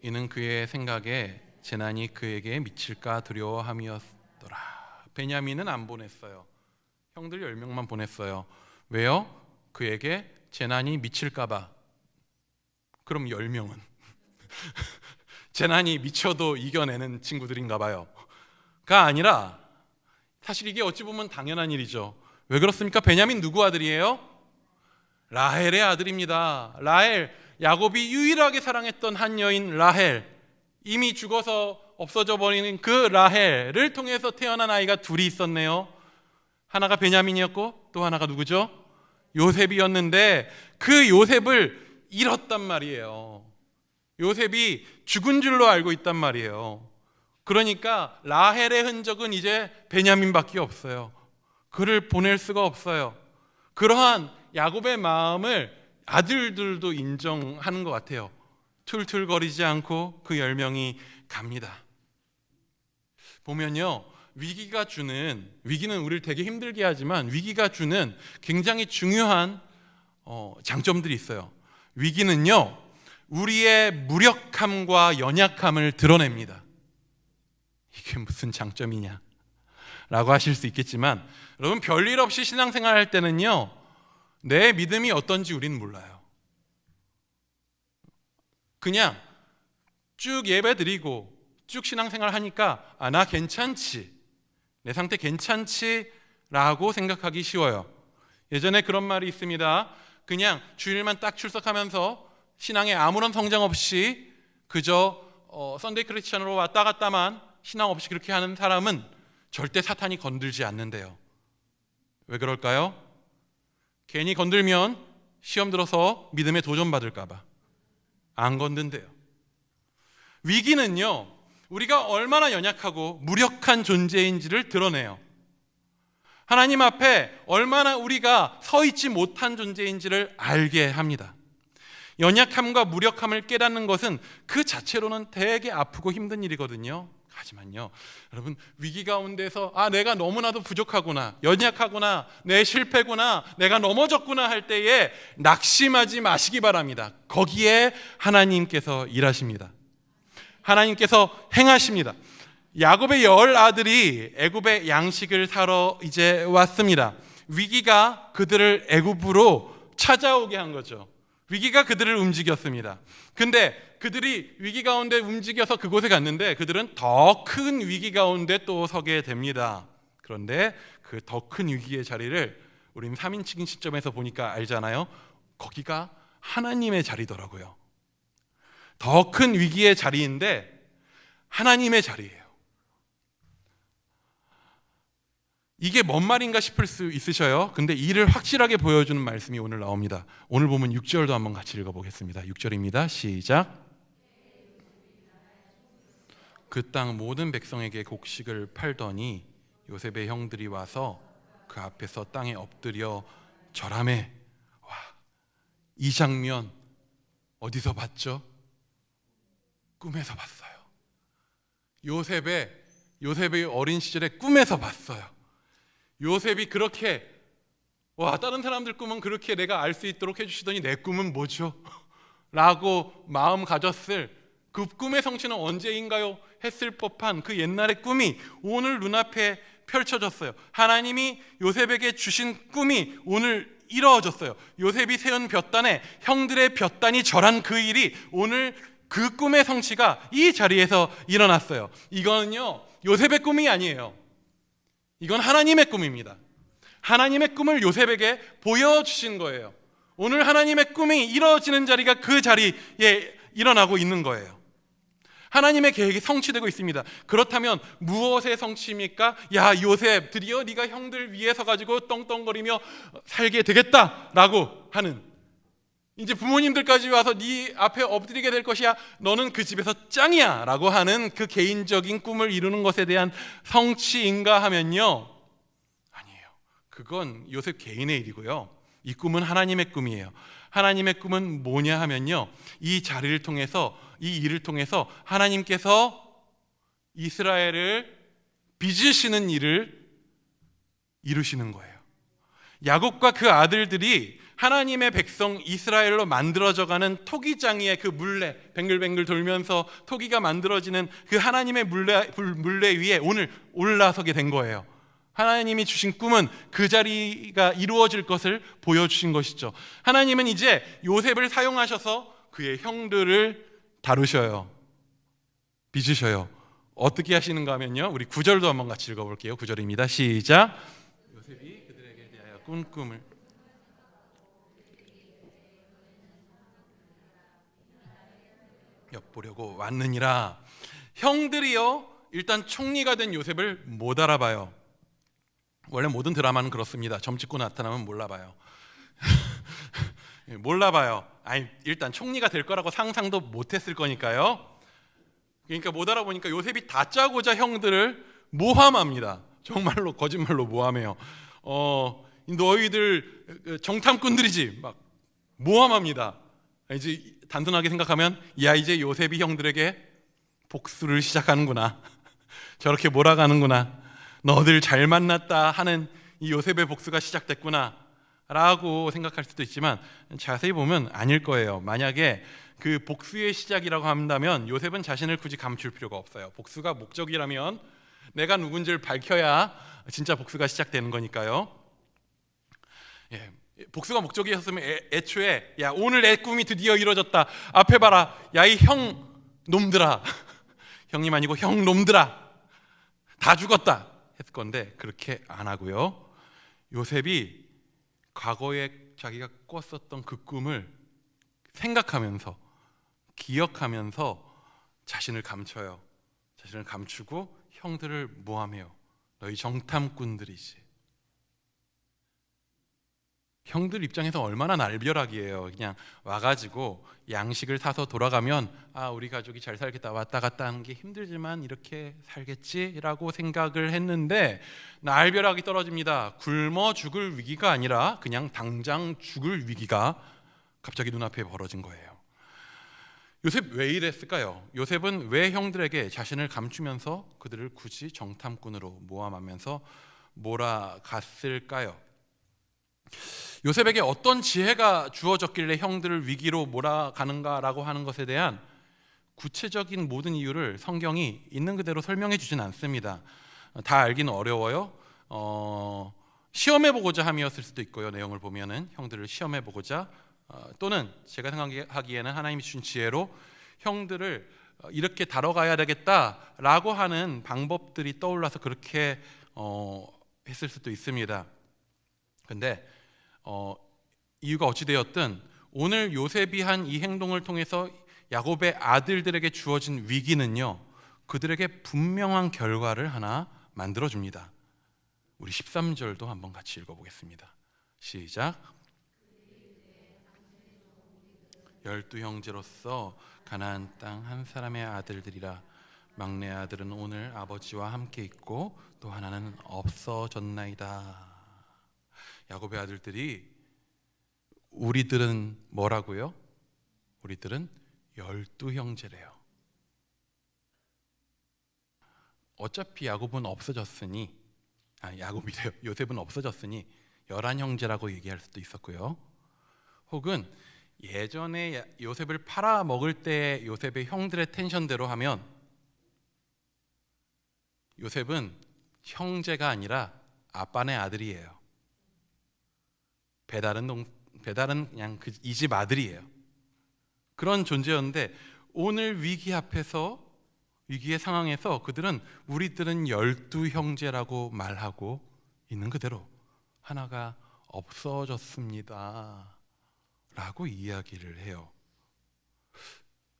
이는 그의 생각에 재난이 그에게 미칠까 두려워함이었더라. 베냐민은 안 보냈어요. 형들 10명만 보냈어요. 왜요? 그에게 재난이 미칠까 봐. 그럼 10명은 재난이 미쳐도 이겨내는 친구들인가 봐요. 가 아니라 사실 이게 어찌 보면 당연한 일이죠. 왜 그렇습니까? 베냐민 누구 아들이에요? 라헬의 아들입니다. 라헬, 야곱이 유일하게 사랑했던 한 여인 라헬, 이미 죽어서 없어져 버리는 그 라헬을 통해서 태어난 아이가 둘이 있었네요. 하나가 베냐민이었고 또 하나가 누구죠? 요셉이었는데 그 요셉을 잃었단 말이에요. 요셉이 죽은 줄로 알고 있단 말이에요. 그러니까 라헬의 흔적은 이제 베냐민밖에 없어요. 그를 보낼 수가 없어요. 그러한 야곱의 마음을 아들들도 인정하는 것 같아요. 툴툴거리지 않고 그 10명이 갑니다. 보면요, 위기는 우리를 되게 힘들게 하지만 위기가 주는 굉장히 중요한 장점들이 있어요. 위기는요, 우리의 무력함과 연약함을 드러냅니다. 이게 무슨 장점이냐 라고 하실 수 있겠지만, 여러분 별일 없이 신앙생활 할 때는요, 내 믿음이 어떤지 우리는 몰라요. 그냥 쭉 예배 드리고 쭉 신앙생활 하니까 나 괜찮지, 내 상태 괜찮지 라고 생각하기 쉬워요. 예전에 그런 말이 있습니다. 그냥 주일만 딱 출석하면서 신앙에 아무런 성장 없이 그저 썬데이 크리스천으로 왔다 갔다만 신앙 없이 그렇게 하는 사람은 절대 사탄이 건들지 않는데요. 왜 그럴까요? 괜히 건들면 시험 들어서 믿음에 도전받을까 봐 안 건든대요. 위기는요, 우리가 얼마나 연약하고 무력한 존재인지를 드러내요. 하나님 앞에 얼마나 우리가 서 있지 못한 존재인지를 알게 합니다. 연약함과 무력함을 깨닫는 것은 그 자체로는 되게 아프고 힘든 일이거든요. 하지만요, 여러분 위기 가운데서 내가 너무나도 부족하구나, 연약하구나, 내 실패구나, 내가 넘어졌구나 할 때에 낙심하지 마시기 바랍니다. 거기에 하나님께서 일하십니다. 하나님께서 행하십니다. 야곱의 10 아들이 애굽의 양식을 사러 이제 왔습니다. 위기가 그들을 애굽으로 찾아오게 한 거죠. 위기가 그들을 움직였습니다. 근데 그들이 위기 가운데 움직여서 그곳에 갔는데 그들은 더 큰 위기 가운데 또 서게 됩니다. 그런데 그 더 큰 위기의 자리를 우린 3인칭 시점에서 보니까 알잖아요. 거기가 하나님의 자리더라고요. 더 큰 위기의 자리인데 하나님의 자리예요. 이게 뭔 말인가 싶을 수 있으셔요. 근데 이를 확실하게 보여주는 말씀이 오늘 나옵니다. 오늘 보면 6절도 한번 같이 읽어보겠습니다. 6절입니다. 시작. 그 땅 모든 백성에게 곡식을 팔더니 요셉의 형들이 와서 그 앞에서 땅에 엎드려 절하매. 와, 이 장면 어디서 봤죠? 꿈에서 봤어요. 요셉의 어린 시절에 꿈에서 봤어요. 요셉이 그렇게 다른 사람들 꿈은 그렇게 내가 알 수 있도록 해주시더니 내 꿈은 뭐죠? 라고 마음 가졌을 그 꿈의 성취는 언제인가요? 했을 법한 그 옛날의 꿈이 오늘 눈앞에 펼쳐졌어요. 하나님이 요셉에게 주신 꿈이 오늘 이루어졌어요. 요셉이 세운 볕단에 형들의 볕단이 절한 그 일이 오늘 그 꿈의 성취가 이 자리에서 일어났어요. 이거는요, 요셉의 꿈이 아니에요. 이건 하나님의 꿈입니다. 하나님의 꿈을 요셉에게 보여주신 거예요. 오늘 하나님의 꿈이 이루어지는 자리가 그 자리에 일어나고 있는 거예요. 하나님의 계획이 성취되고 있습니다. 그렇다면 무엇의 성취입니까? 야, 요셉, 드디어 네가 형들 위에 서가지고 떵떵거리며 살게 되겠다라고 하는, 이제 부모님들까지 와서 네 앞에 엎드리게 될 것이야, 너는 그 집에서 짱이야 라고 하는 그 개인적인 꿈을 이루는 것에 대한 성취인가 하면요, 아니에요. 그건 요셉 개인의 일이고요, 이 꿈은 하나님의 꿈이에요. 하나님의 꿈은 뭐냐 하면요, 이 자리를 통해서, 이 일을 통해서 하나님께서 이스라엘을 빚으시는 일을 이루시는 거예요. 야곱과 그 아들들이 하나님의 백성 이스라엘로 만들어져가는 토기장이의 그 물레, 뱅글뱅글 돌면서 토기가 만들어지는 그 하나님의 물레 위에 오늘 올라서게 된 거예요. 하나님이 주신 꿈은 그 자리가 이루어질 것을 보여주신 것이죠. 하나님은 이제 요셉을 사용하셔서 그의 형들을 다루셔요. 빚으셔요. 어떻게 하시는가 하면요, 우리 9절도 한번 같이 읽어볼게요. 9절입니다. 시작. 요셉이 그들에게 대하여 꾼 꿈을 엿보려고 왔느니라. 형들이요, 일단 총리가 된 요셉을 못 알아봐요. 원래 모든 드라마는 그렇습니다. 점 찍고 나타나면 몰라봐요. 몰라봐요. 아니, 일단 총리가 될 거라고 상상도 못했을 거니까요. 그러니까 못 알아보니까 요셉이 다짜고짜 형들을 모함합니다. 정말로 거짓말로 모함해요. 너희들 정탐꾼들이지, 막 모함합니다. 이제 단순하게 생각하면, 야, 이제 요셉이 형들에게 복수를 시작하는구나, 저렇게 몰아가는구나, 너들 잘 만났다 하는 이 요셉의 복수가 시작됐구나 라고 생각할 수도 있지만, 자세히 보면 아닐 거예요. 만약에 그 복수의 시작이라고 한다면 요셉은 자신을 굳이 감출 필요가 없어요. 복수가 목적이라면 내가 누군지를 밝혀야 진짜 복수가 시작되는 거니까요. 예, 복수가 목적이었으면 애초에, 야, 오늘 내 꿈이 드디어 이루어졌다, 앞에 봐라, 야, 이 형 놈들아, 형님 아니고 형 놈들아, 다 죽었다 했을 건데 그렇게 안 하고요, 요셉이 과거에 자기가 꿨었던 그 꿈을 생각하면서, 기억하면서 자신을 감춰요. 자신을 감추고 형들을 모함해요. 너희 정탐꾼들이지. 형들 입장에서 얼마나 날벼락이에요. 그냥 와가지고 양식을 사서 돌아가면, 아, 우리 가족이 잘 살겠다, 왔다 갔다 하는 게 힘들지만 이렇게 살겠지라고 생각을 했는데 날벼락이 떨어집니다. 굶어 죽을 위기가 아니라 그냥 당장 죽을 위기가 갑자기 눈앞에 벌어진 거예요. 요셉 왜 이랬을까요? 요셉은 왜 형들에게 자신을 감추면서 그들을 굳이 정탐꾼으로 모함하면서 몰아갔을까요? 요셉에게 어떤 지혜가 주어졌길래 형들을 위기로 몰아가는가라고 하는 것에 대한 구체적인 모든 이유를 성경이 있는 그대로 설명해 주진 않습니다. 다 알기는 어려워요. 시험해보고자 함이었을 수도 있고요. 내용을 보면은 형들을 시험해보고자, 또는 제가 생각하기에는 하나님이 주신 지혜로 형들을 이렇게 다뤄가야 되겠다라고 하는 방법들이 떠올라서 그렇게 했을 수도 있습니다. 근데 이유가 어찌되었든 오늘 요셉이 한 이 행동을 통해서 야곱의 아들들에게 주어진 위기는요, 그들에게 분명한 결과를 하나 만들어줍니다. 우리 13절도 한번 같이 읽어보겠습니다. 시작. 12형제로서 가나안 땅 한 사람의 아들들이라. 막내 아들은 오늘 아버지와 함께 있고 또 하나는 없어졌나이다. 야곱의 아들들이, 우리들은 뭐라고요? 우리들은 12형제래요. 어차피 야곱은 없어졌으니, 야곱이래요. 요셉은 없어졌으니 11형제라고 얘기할 수도 있었고요. 혹은 예전에 요셉을 팔아먹을 때 요셉의 형들의 텐션대로 하면 요셉은 형제가 아니라 아빠네 아들이에요. 배달은 그냥 이 집 아들이에요. 그런 존재였는데 오늘 위기 앞에서, 위기의 상황에서 그들은 우리들은 12형제라고 말하고 있는 그대로 하나가 없어졌습니다 라고 이야기를 해요.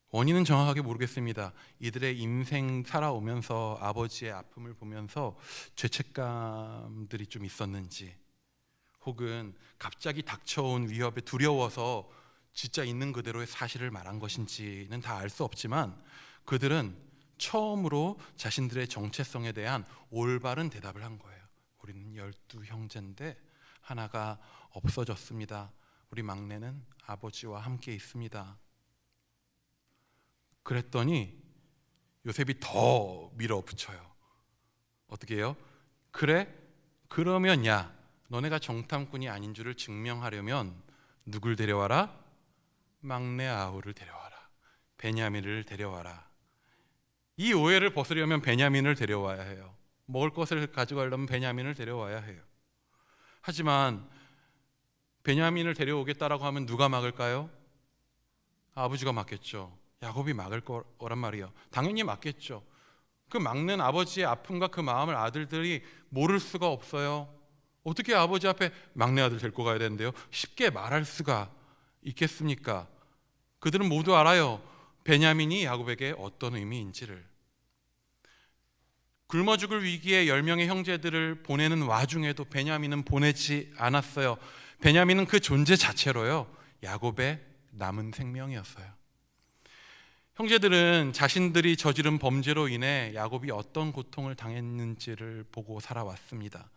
원인은 정확하게 모르겠습니다. 이들의 인생 살아오면서 아버지의 아픔을 보면서 죄책감들이 좀 있었는지, 혹은 갑자기 닥쳐온 위협에 두려워서 진짜 있는 그대로의 사실을 말한 것인지는 다 알 수 없지만 그들은 처음으로 자신들의 정체성에 대한 올바른 대답을 한 거예요. 우리는 12형제인데 하나가 없어졌습니다. 우리 막내는 아버지와 함께 있습니다. 그랬더니 요셉이 더 밀어붙여요. 어떻게 해요? 그래? 그러면 야, 너네가 정탐꾼이 아닌 줄을 증명하려면 누굴 데려와라? 막내 아우를 데려와라. 베냐민을 데려와라. 이 오해를 벗으려면 베냐민을 데려와야 해요. 먹을 것을 가져가려면 베냐민을 데려와야 해요. 하지만 베냐민을 데려오겠다라고 하면 누가 막을까요? 아버지가 막겠죠. 야곱이 막을 거란 말이에요. 당연히 막겠죠. 그 막는 아버지의 아픔과 그 마음을 아들들이 모를 수가 없어요. 어떻게 아버지 앞에 막내 아들 데리고 가야 되는데요? 쉽게 말할 수가 있겠습니까? 그들은 모두 알아요. 베냐민이 야곱에게 어떤 의미인지를. 굶어 죽을 위기에 10명의 형제들을 보내는 와중에도 베냐민은 보내지 않았어요. 베냐민은 그 존재 자체로요, 야곱의 남은 생명이었어요. 형제들은 자신들이 저지른 범죄로 인해 야곱이 어떤 고통을 당했는지를 보고 살아왔습니다.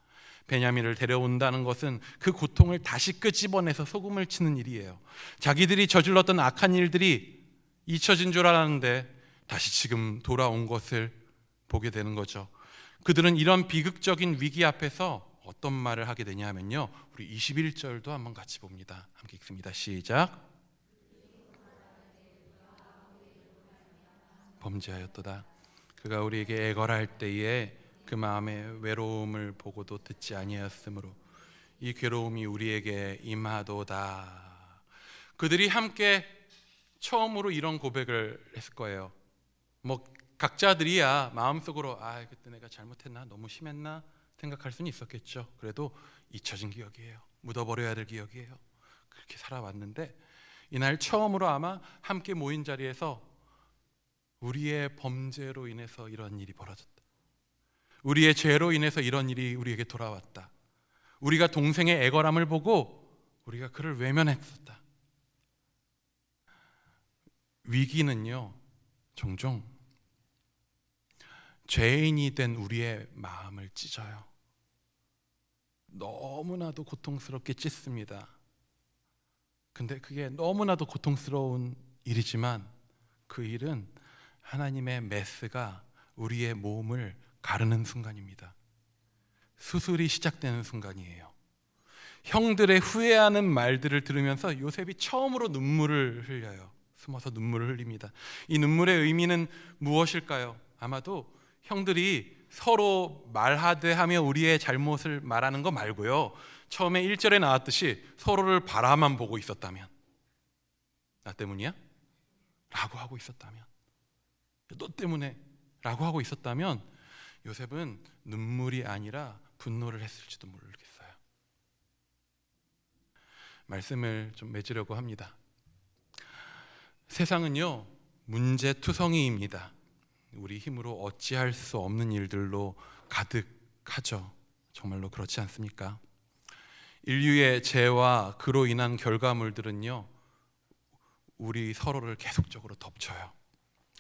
베냐민을 데려온다는 것은 그 고통을 다시 끄집어내서 소금을 치는 일이에요. 자기들이 저질렀던 악한 일들이 잊혀진 줄 알았는데 다시 지금 돌아온 것을 보게 되는 거죠. 그들은 이런 비극적인 위기 앞에서 어떤 말을 하게 되냐면요, 우리 21절도 한번 같이 봅니다. 함께 읽습니다. 시작. 범죄하였도다. 그가 우리에게 애걸할 때에 그 마음의 외로움을 보고도 듣지 아니하였으므로 이 괴로움이 우리에게 임하도다. 그들이 함께 처음으로 이런 고백을 했을 거예요. 뭐 각자들이야 마음속으로 그때 내가 잘못했나, 너무 심했나 생각할 수는 있었겠죠. 그래도 잊혀진 기억이에요. 묻어버려야 될 기억이에요. 그렇게 살아왔는데 이날 처음으로 아마 함께 모인 자리에서 우리의 범죄로 인해서 이런 일이 벌어졌다. 우리의 죄로 인해서 이런 일이 우리에게 돌아왔다. 우리가 동생의 애걸함을 보고 우리가 그를 외면했었다. 위기는요, 종종 죄인이 된 우리의 마음을 찢어요. 너무나도 고통스럽게 찢습니다. 근데 그게 너무나도 고통스러운 일이지만 그 일은 하나님의 메스가 우리의 몸을 가르는 순간입니다. 수술이 시작되는 순간이에요. 형들의 후회하는 말들을 들으면서 요셉이 처음으로 눈물을 흘려요. 숨어서 눈물을 흘립니다. 이 눈물의 의미는 무엇일까요? 아마도 형들이 서로 말하되 하며 우리의 잘못을 말하는 거 말고요, 처음에 1절에 나왔듯이 서로를 바라만 보고 있었다면, 나 때문이야? 라고 하고 있었다면, 너 때문에 라고 하고 있었다면 요셉은 눈물이 아니라 분노를 했을지도 모르겠어요. 말씀을 좀 맺으려고 합니다. 세상은요, 문제투성이입니다. 우리 힘으로 어찌할 수 없는 일들로 가득하죠. 정말로 그렇지 않습니까? 인류의 죄와 그로 인한 결과물들은요, 우리 서로를 계속적으로 덮쳐요.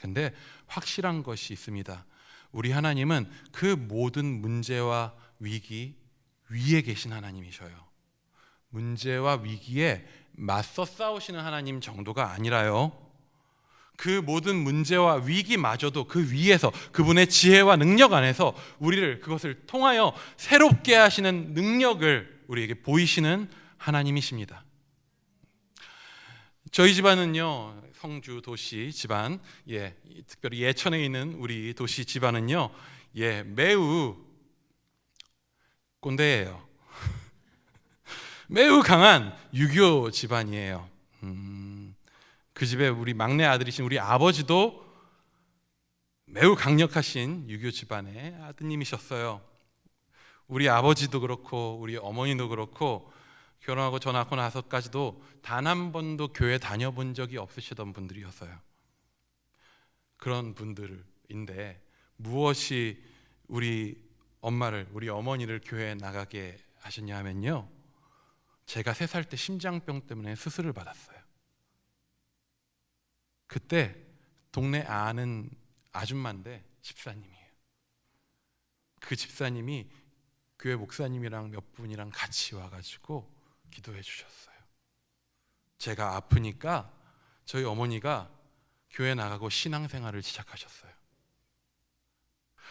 근데 확실한 것이 있습니다. 우리 하나님은 그 모든 문제와 위기 위에 계신 하나님이셔요. 문제와 위기에 맞서 싸우시는 하나님 정도가 아니라요, 그 모든 문제와 위기마저도 그 위에서 그분의 지혜와 능력 안에서 우리를 그것을 통하여 새롭게 하시는 능력을 우리에게 보이시는 하나님이십니다. 저희 집안은요, 성주 도시 집안, 특별히 예천에 있는 우리 도시 집안은요, 매우 꼰대예요. 매우 강한 유교 집안이에요. 그 집에 우리 막내 아들이신 우리 아버지도 매우 강력하신 유교 집안의 아드님이셨어요. 우리 아버지도 그렇고 우리 어머니도 그렇고 결혼하고 저 낳고 나서까지도 단 한 번도 교회 다녀본 적이 없으시던 분들이었어요. 그런 분들인데 무엇이 우리 엄마를, 우리 어머니를 교회에 나가게 하셨냐 하면요, 제가 3살 때 심장병 때문에 수술을 받았어요. 그때 동네 아는 아줌마인데 집사님이에요. 그 집사님이 교회 목사님이랑 몇 분이랑 같이 와가지고 기도해 주셨어요. 제가 아프니까 저희 어머니가 교회 나가고 신앙생활을 시작하셨어요.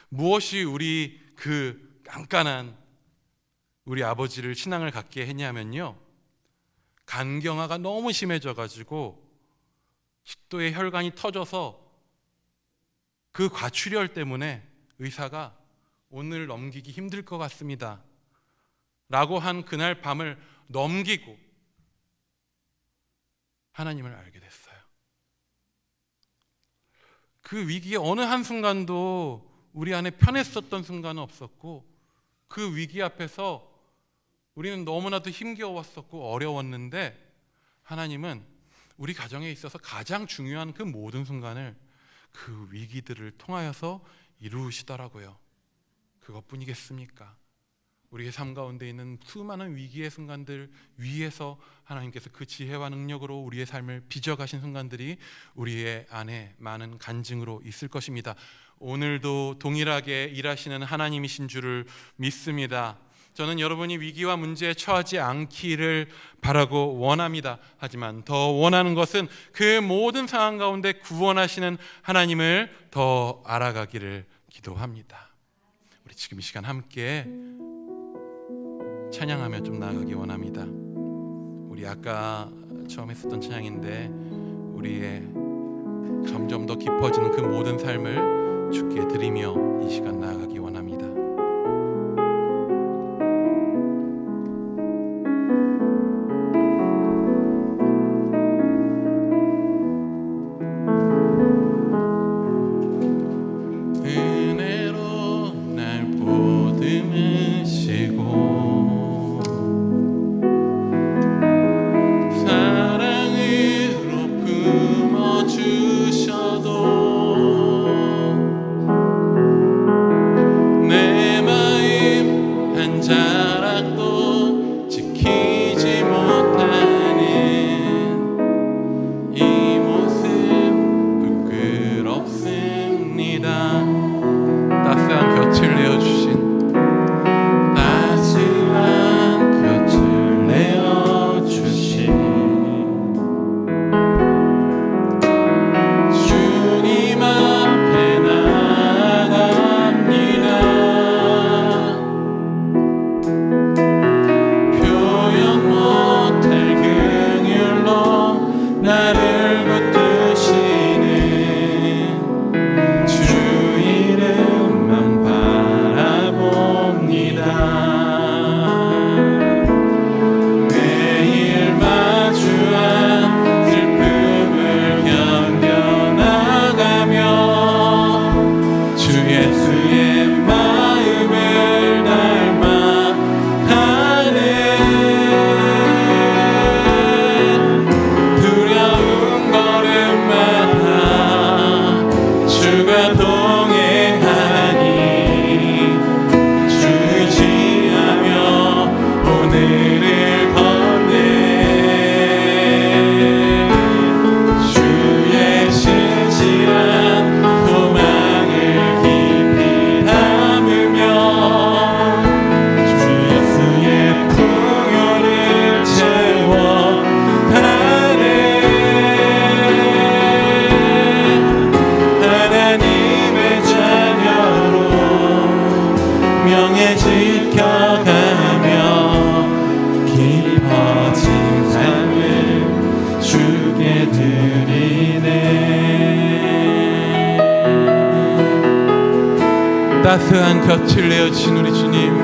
무엇이 우리 그 깐깐한 우리 아버지를 신앙을 갖게 했냐면요, 간경화가 너무 심해져가지고 식도에 혈관이 터져서 그 과출혈 때문에 의사가 오늘 넘기기 힘들 것 같습니다 라고 한 그날 밤을 넘기고 하나님을 알게 됐어요. 그 위기의 어느 한순간도 우리 안에 편했었던 순간은 없었고, 그 위기 앞에서 우리는 너무나도 힘겨웠었고 어려웠는데 하나님은 우리 가정에 있어서 가장 중요한 그 모든 순간을 그 위기들을 통하여서 이루시더라고요. 그것뿐이겠습니까? 우리의 삶 가운데 있는 수많은 위기의 순간들 위에서 하나님께서 그 지혜와 능력으로 우리의 삶을 빚어가신 순간들이 우리의 안에 많은 간증으로 있을 것입니다. 오늘도 동일하게 일하시는 하나님이신 줄을 믿습니다. 저는 여러분이 위기와 문제에 처하지 않기를 바라고 원합니다. 하지만 더 원하는 것은 그 모든 상황 가운데 구원하시는 하나님을 더 알아가기를 기도합니다. 우리 지금 이 시간 함께 찬양하며 좀 나아가기 원합니다. 우리 아까 처음 했었던 찬양인데 우리의 점점 더 깊어지는 그 모든 삶을 주께 드리며 이 시간 나아가기 원합니다. 주셔도 따스한 곁을 내어주신 우리 주님,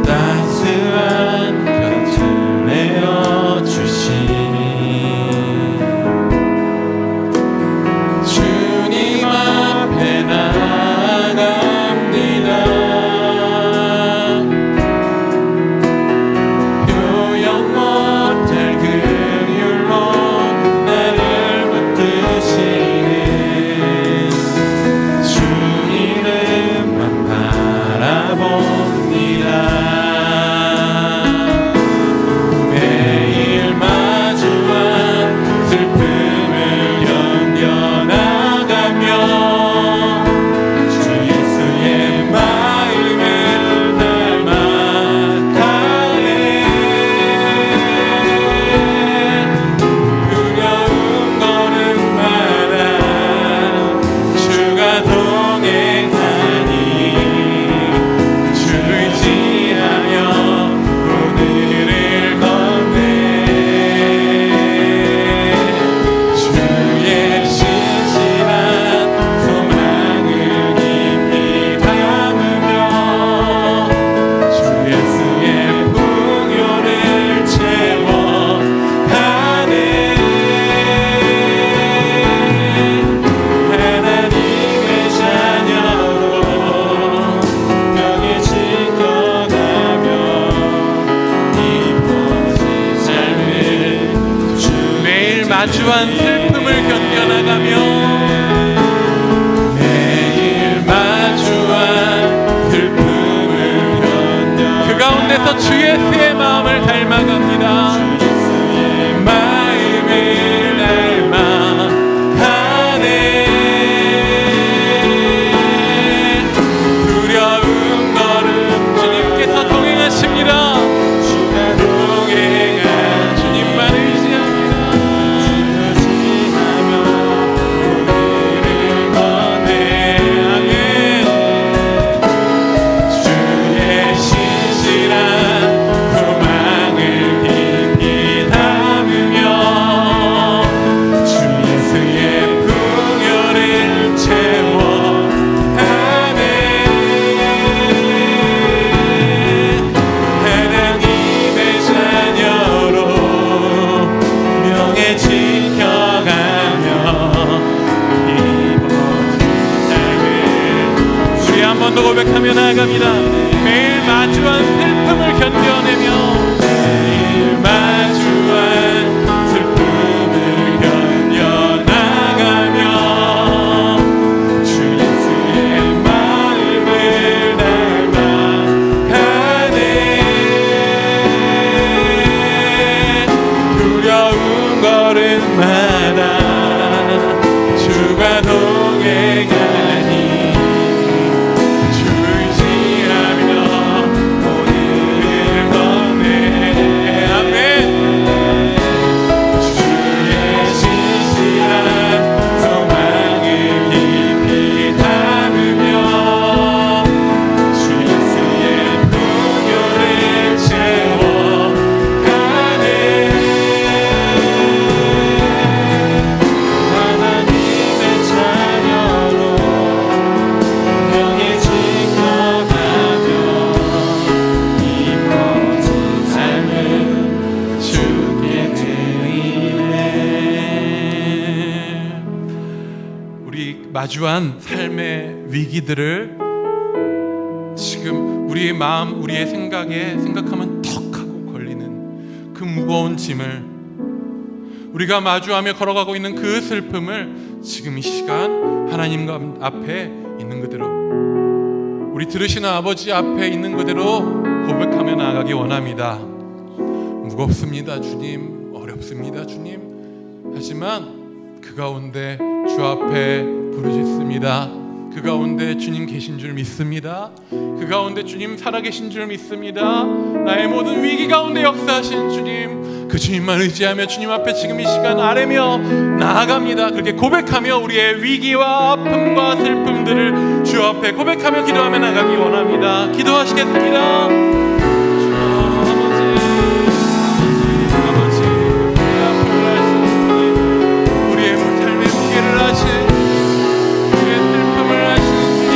따스한 곁을 내어주시니 주님 앞에 나아갑니다. 표현 못할 긍휼로 나를 붙드시는 주 이름만 바라봅니다. 매일 마주한 슬픔을 견뎌나가며 주 예수의 마음을 닮아가네. 두려운 걸음마다 주가 동행하니 주를 의지하며 오늘을 걷네. 주의 신실한 소망을 깊이 담으며 주 예수의 풍요를 채워가네. 하나님의 자녀로 명예 지켜가며 이뻐진 삶을 매일 마주한 슬픔을 견뎌나가며 매일 마주한 슬픔을 견뎌 그 가운데서 주 예수의 마음을 닮아갑니다. 주 예수의 마음을 닮아가네. 두려운 걸음 주님께서 동행하십니다. 주가 동행한 주님만 의지합니다. 의지하며 오늘을 걷네. 아멘. 주의 신실한 소망을 깊이 담으며 주 예수의 풍요를 채워가네. 하나님의 자녀로 명예 지켜가며 이뻐진 삶을 우리 한 번 더 고백하며 나아갑니다. 매일 마주한 슬픔을 견뎌내며 매일 마주한 슬픔을 견뎌나가며 주 예수의 마음을 닮아가네. 두려운 걸음마다 주가 동행하니 주 의지하며 오늘을 걷네. 아멘. 주의 신실한 소망을 깊이 담으며 주 예수의 풍요를 채워가네. 하나님의 자녀로 명예 지켜가며 이뻐진 삶을 주게 드리네. 우리 마주한 삶의 위기들을 지금 우리의 마음, 우리의 생각하면 턱 하고 걸리는 그 무거운 짐을, 우리가 마주하며 걸어가고 있는 그 슬픔을 지금 이 시간 하나님 앞에 있는 그대로, 우리 들으시는 아버지 앞에 있는 그대로 고백하며 나아가기 원합니다. 무겁습니다 주님, 어렵습니다 주님. 하지만 그 가운데 주 앞에 부르짖습니다. 그 가운데 주님 계신 줄 믿습니다. 그 가운데 주님 살아계신 줄 믿습니다. 나의 모든 위기 가운데 역사하신 주님, 그 주님만 의지하며 주님 앞에 지금 이 시간 아뢰며 나아갑니다. 그렇게 고백하며 우리의 위기와 아픔과 슬픔들을 주 앞에 고백하며 기도하며 나가기 원합니다. 기도하시겠습니다. 우리의 삶의 무게를 하신, 우리의 슬픔을 하시는 주님,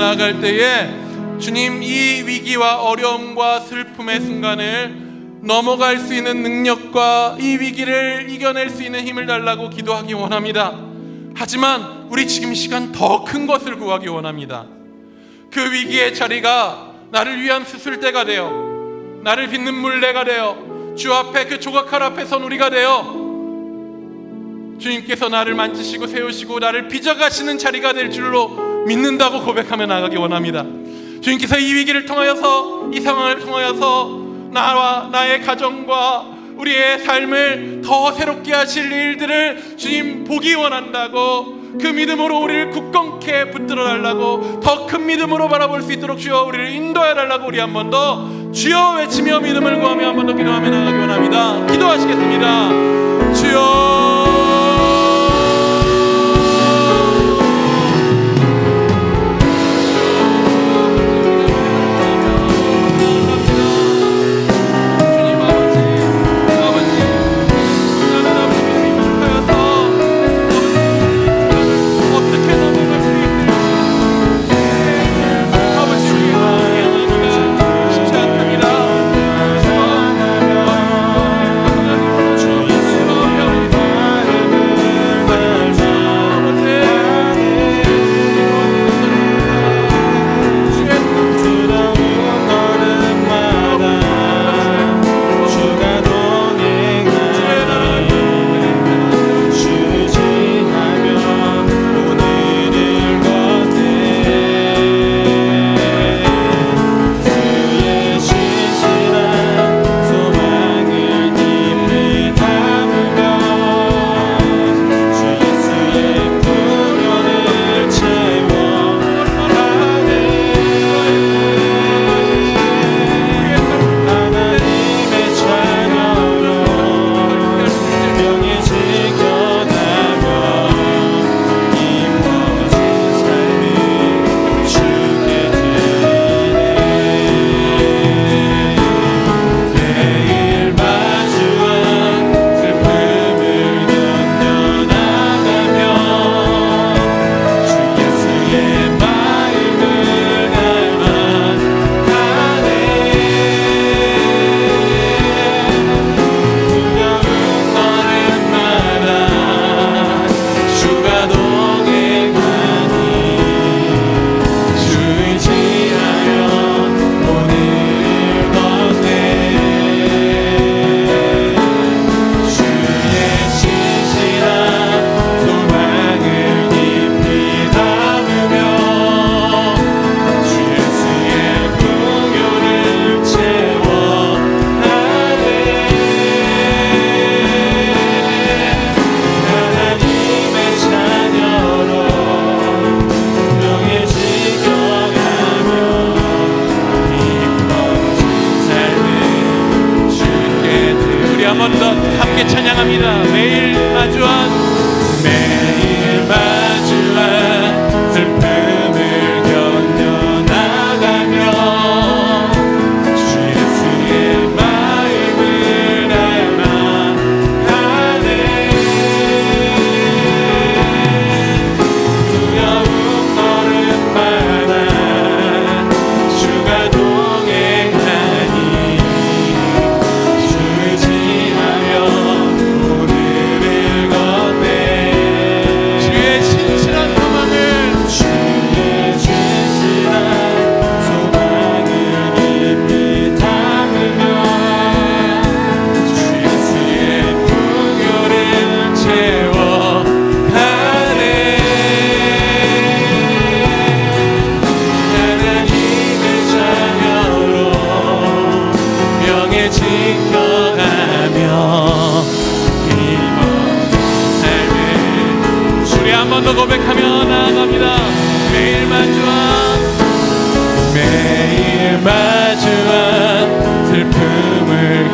나아갈 때에 주님, 이 위기와 어려움과 슬픔의 순간을 넘어갈 수 있는 능력과 이 위기를 이겨낼 수 있는 힘을 달라고 기도하기 원합니다. 하지만 우리 지금 이 시간 더 큰 것을 구하기 원합니다. 그 위기의 자리가 나를 위한 수술대가 되어, 나를 빚는 물레가 되어, 주 앞에 그 조각칼 앞에 선 우리가 되어 주님께서 나를 만지시고 세우시고 나를 빚어가시는 자리가 될 줄로 믿는다고 고백하며 나가기 원합니다. 주님께서 이 위기를 통하여서, 이 상황을 통하여서 나와 나의 가정과 우리의 삶을 더 새롭게 하실 일들을 주님 보기 원한다고, 그 믿음으로 우리를 굳건케 붙들어 달라고, 더 큰 믿음으로 바라볼 수 있도록 주여 우리를 인도해 달라고 우리 한 번 더 주여 외치며 믿음을 구하며 한 번 더 기도하며 나가기 원합니다. 기도하시겠습니다. 주여. 고백하며 나아갑니다. 매일 마주한 슬픔을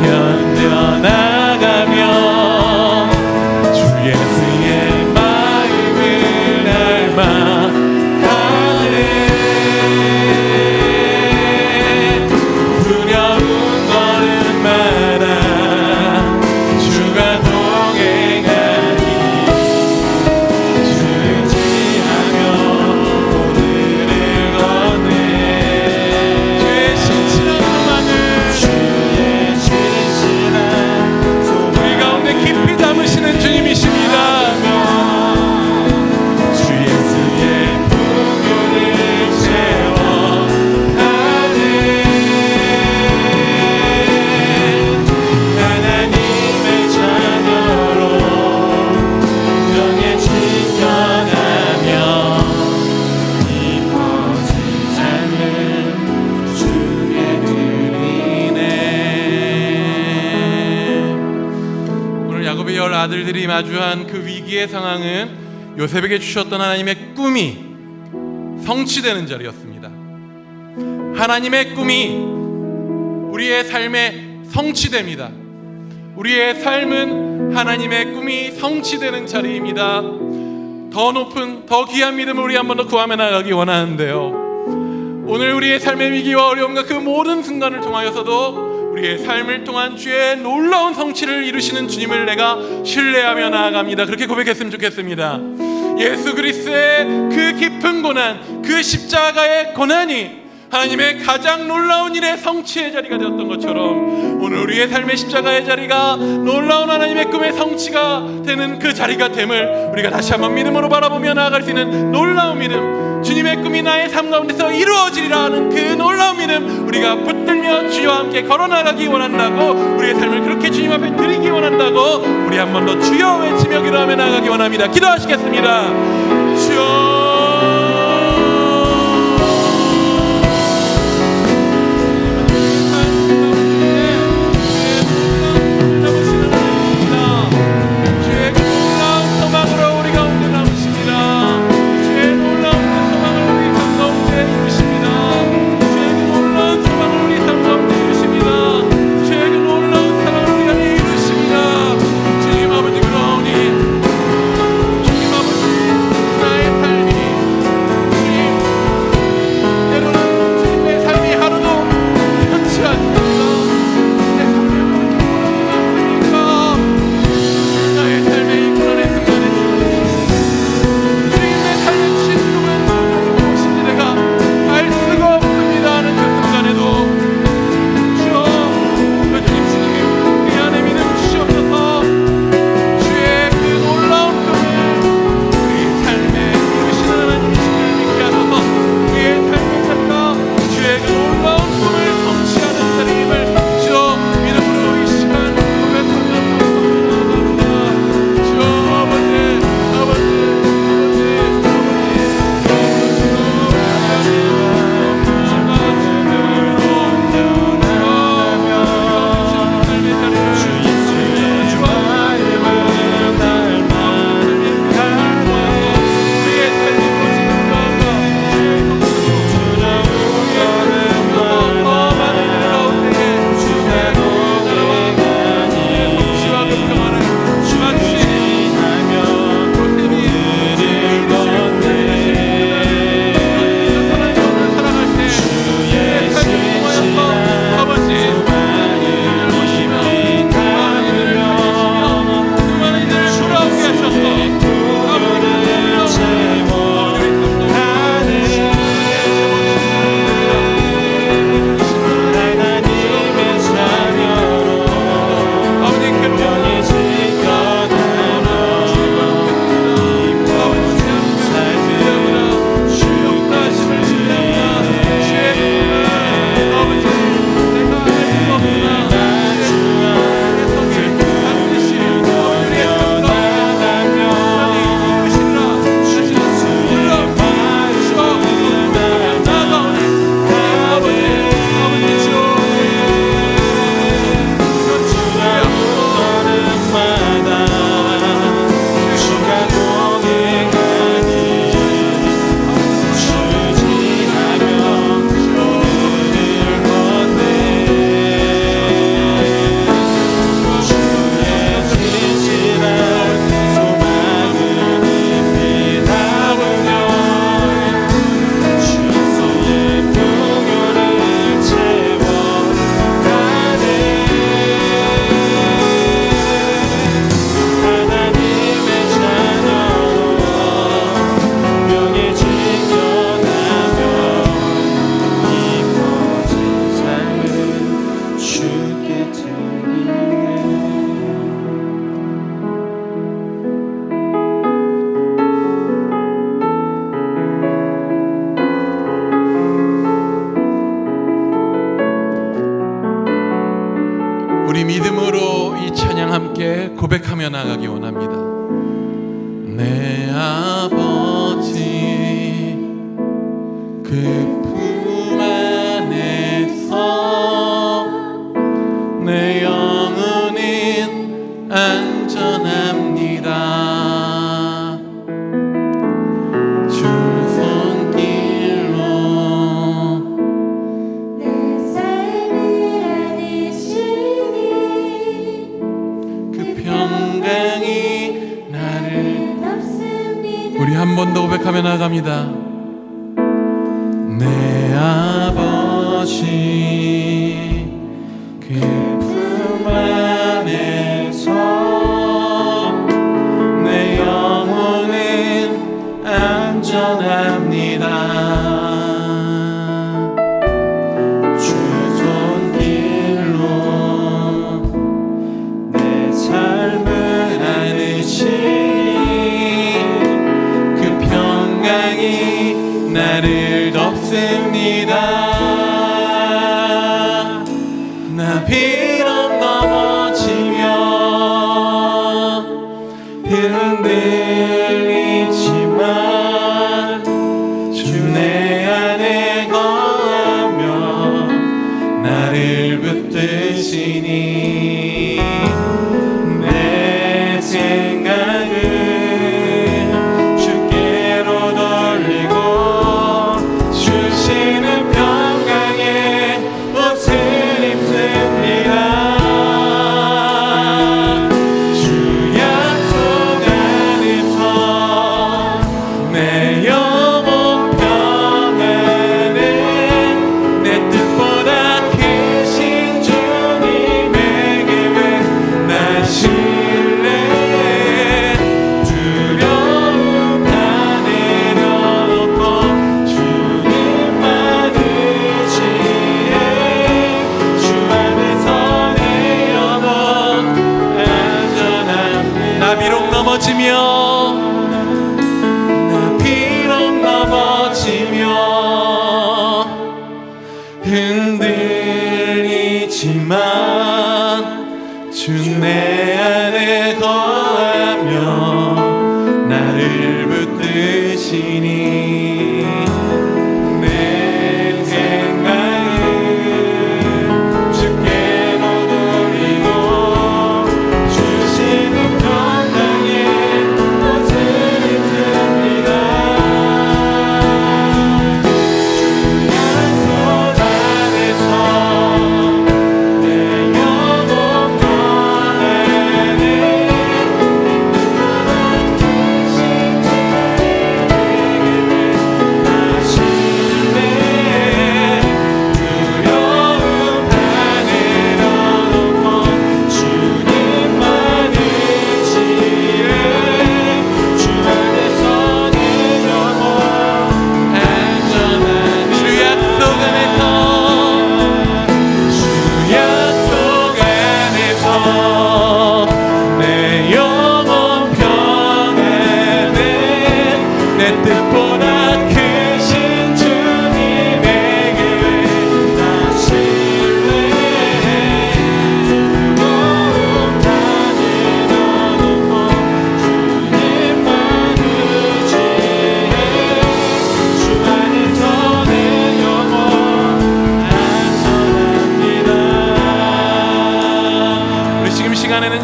견뎌나가며 주 예수의 마음을 닮아가네. 두려운 걸음마다 주가 동행하니 주지하며 오늘을 야곱의 10 아들들이 마주한 그 위기의 상황은 요셉에게 주셨던 하나님의 꿈이 성취되는 자리였습니다. 하나님의 꿈이 우리의 삶에 성취됩니다. 우리의 삶은 하나님의 꿈이 성취되는 자리입니다. 더 높은, 더 귀한 믿음을 우리 한 번 더 구하며 나가기 원하는데요, 오늘 우리의 삶의 위기와 어려움과 그 모든 순간을 통하여서도 우리의 삶을 통한 주의 놀라운 성취를 이루시는 주님을 내가 신뢰하며 나아갑니다. 그렇게 고백했으면 좋겠습니다. 예수 그리스도의 그 깊은 고난, 그 십자가의 고난이 하나님의 가장 놀라운 일의 성취의 자리가 되었던 것처럼 오늘 우리의 삶의 십자가의 자리가 놀라운 하나님의 꿈의 성취가 되는 그 자리가 됨을 우리가 다시 한번 믿음으로 바라보며 나아갈 수 있는 놀라운 믿음, 주님의 꿈이 나의 삶 가운데서 이루어지리라 하는 그 놀라운 믿음, 우리가 붙들며 주와 함께 걸어나가기 원한다고, 우리의 삶을 그렇게 주님 앞에 드리기 원한다고 우리 한 번 더 주여 외치며 기도하며 나아가기 원합니다. 기도하시겠습니다. 주여, 우리 믿음으로 이 찬양 함께 고백하며 나가기 원합니다. 내 아버지 그 품 안에서 내 영혼은 안전한 번 더 고백하며 나아갑니다. 내 아버지 그 품 안에서 내 영혼은 안전합니다. 주 손길로 내 삶을 안으시니 그 평강이 나를 덮습니다. 나 비록 넘어지며 흔들리지만 주 내 안에 거하며 나를 붙드시니 내 생각을 주께로 돌리고 주시는 평강의 옷을 입습니다. 주 약속 안에서 내 영혼 평안은 내 뜻보다 크신 주님에게 나 신뢰해. 두려움 다 내려놓고 주님만 의지해. 주 안에서 내 영혼 안전합니다. 나 비록 넘어지며 흔들리지만 주 내 안에 거하며 나를 붙드시니 내 생각을 주께로 돌리고 주시는 평강의 옷을 입습니다.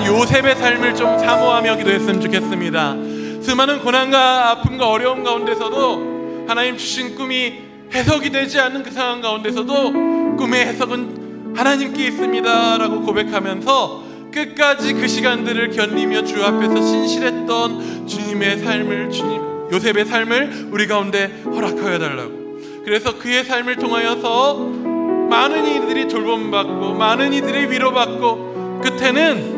요셉의 삶을 좀 사모하며 기도했으면 좋겠습니다. 수많은 고난과 아픔과 어려움 가운데서도 하나님 주신 꿈이 해석이 되지 않는 그 상황 가운데서도 꿈의 해석은 하나님께 있습니다 라고 고백하면서 끝까지 그 시간들을 견디며 주 앞에서 신실했던 주님의 삶을, 요셉의 삶을 우리 가운데 허락하여 달라고. 그래서 그의 삶을 통하여서 많은 이들이 돌봄받고 많은 이들이 위로받고 끝에는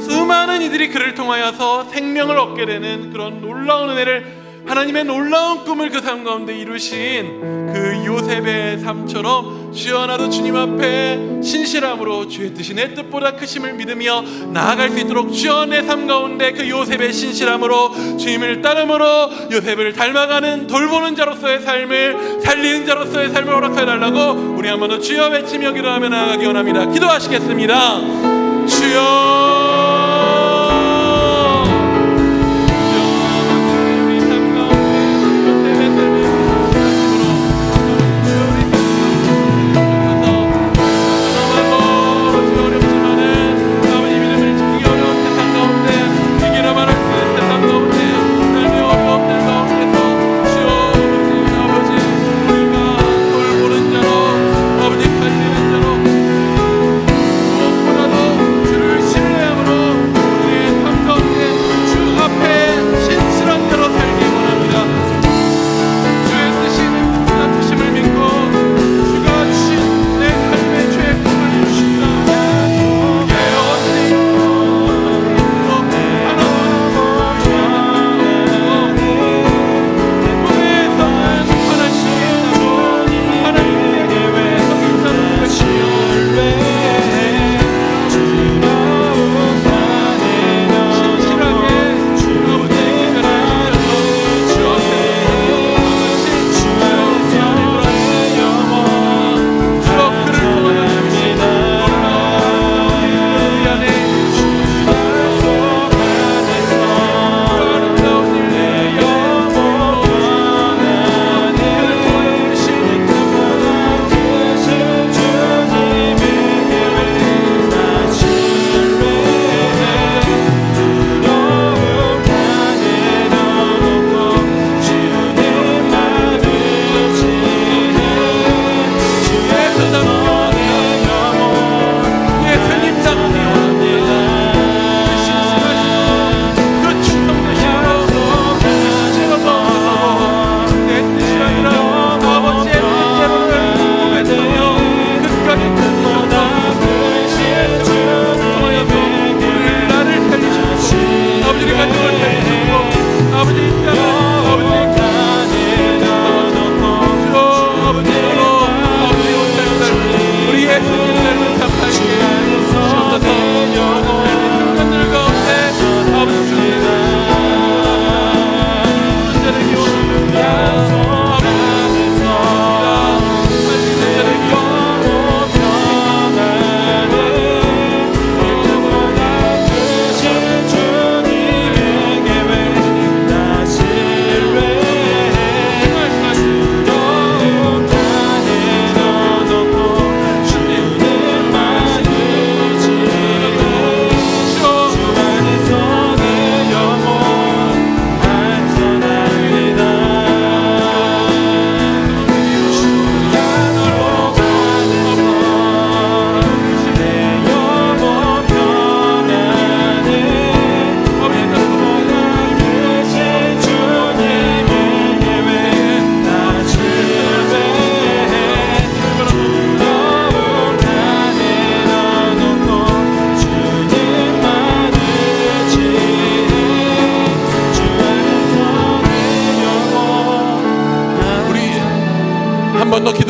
수많은 이들이 그를 통하여서 생명을 얻게 되는 그런 놀라운 은혜를, 하나님의 놀라운 꿈을 그 삶 가운데 이루신 그 요셉의 삶처럼 주여 나도 주님 앞에 신실함으로 주의 뜻이 내 뜻보다 크심을 믿으며 나아갈 수 있도록 주여 내 삶 가운데 그 요셉의 신실함으로 주님을 따름으로 요셉을 닮아가는 돌보는 자로서의 삶을, 살리는 자로서의 삶을 허락해 달라고 우리 한번 더 주여 외치며 기도하며 나아가기 원합니다. 기도하시겠습니다. 주여 주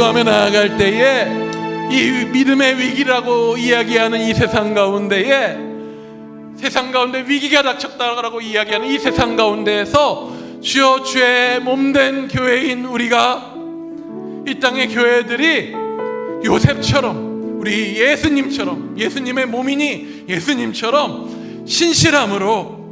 기도하며 나아갈 때에 이 믿음의 위기라고 이야기하는 이 세상 가운데 위기가 닥쳤다라고 이야기하는 이 세상 가운데에서 주여, 주의 몸된 교회인 우리가, 이 땅의 교회들이 요셉처럼, 우리 예수님처럼, 예수님의 몸이니 예수님처럼 신실함으로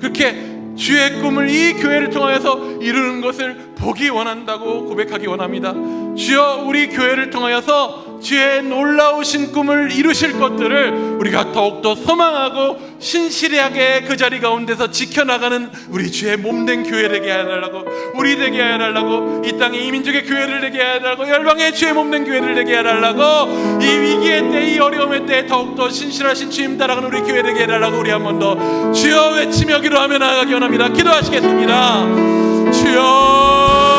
그렇게 주의 꿈을 이 교회를 통하여서 이루는 것을 보기 원한다고 고백하기 원합니다. 주여, 우리 교회를 통하여서 주의 놀라우신 꿈을 이루실 것들을 우리가 더욱더 소망하고 신실하게 그 자리 가운데서 지켜나가는 우리 주의 몸된 교회 되게 하달라고, 우리 되게 하달라고, 이 땅의 이민족의 교회를 되게 하달라고, 열방의 주의 몸된 교회를 되게 하달라고, 이 위기의 때, 이 어려움의 때 더욱더 신실하신 주님 따라가는 우리 교회 되게 해달라고 우리 한 번 더 주여 외치며 기도하며 나아가기 원합니다. 기도하시겠습니다. 주여, 주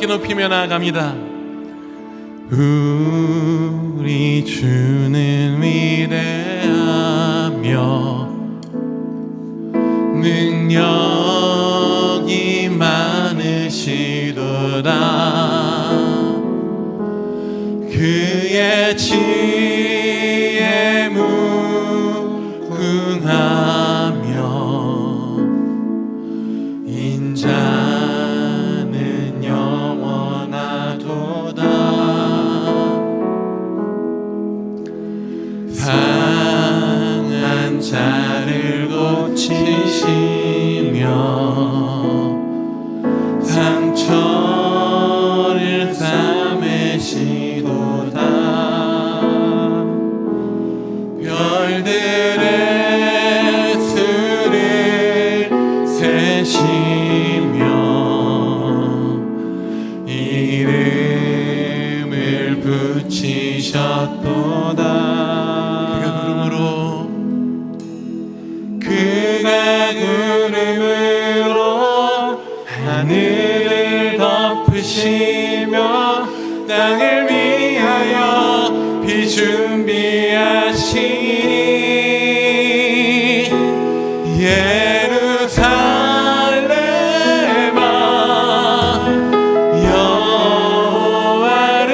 높이며 나아갑니다. 우리 주는 위대하며 능력이 많으시도다. 그의 지혜 무궁하며 인자는 영원하도다. 상한 자를 고치시며 상처를 싸매시도다. 별들의 수를 세시며 이름을 붙이셨도다. 그가 구름으로 하늘을 덮으시며 땅을 위하여 비 준비하시니 예루살렘아 여호와를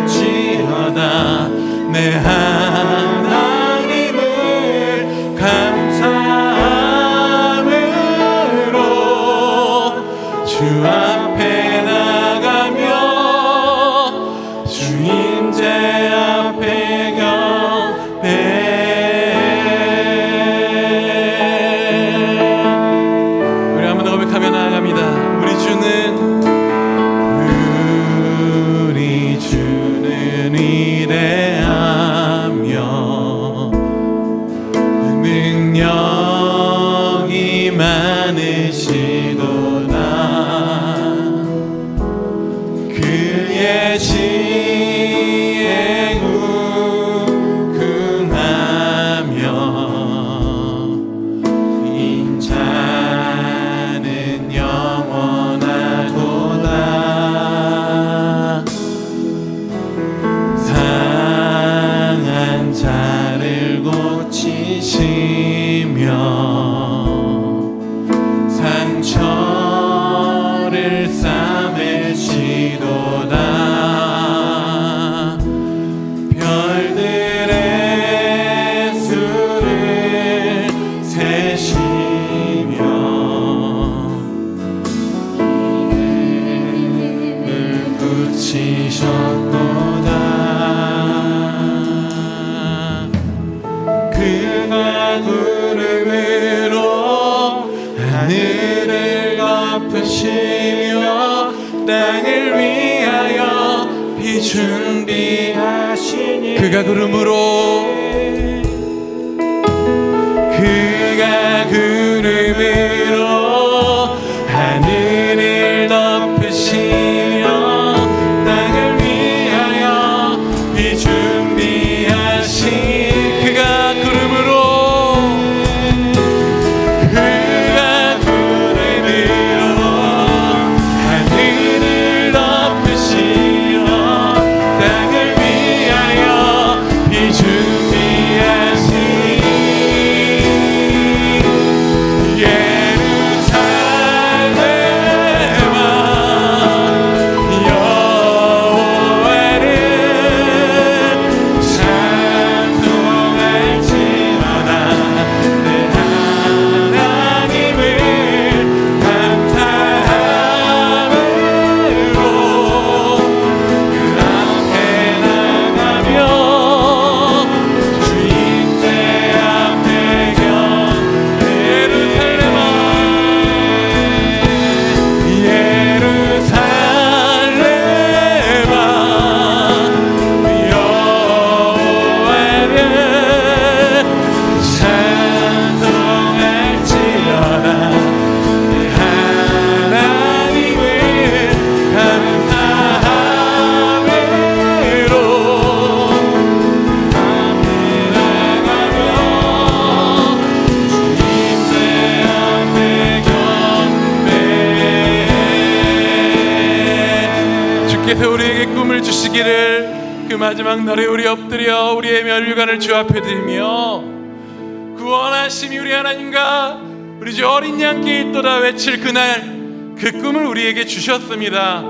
찬송할지어다. 내 하나님을 감사함으로 주 앞에 나가며 주인제 앞에 경배. 우리 한번 더 고백하며 나아갑니다. 우리 주는 위대하며 능력이 많으시도다. 그의 지혜 무궁하며 인자는 영원하도다. 상한 자를 고치시며 상처를 싸매시도다. 별들의 수를 세시며 이름을 붙이셨도다. 그가 구름으로 하늘을 덮으시며 땅을 위하여 비 준비하시니 그가 구름으로 하늘을 덮으시며 땅을 위하여 비 준비하시니 그가 구름으로 하늘을 덮으시며 땅을 위하여 비 준비 주께서 우리에게 꿈을 주시기를 그 마지막 날에 우리 엎드려 우리의 멸류관을 주 앞에 들며 구원하심이 우리 하나님과 우리 주 어린 양께 있도다 외칠 그날 그 꿈을 우리에게 주셨습니다.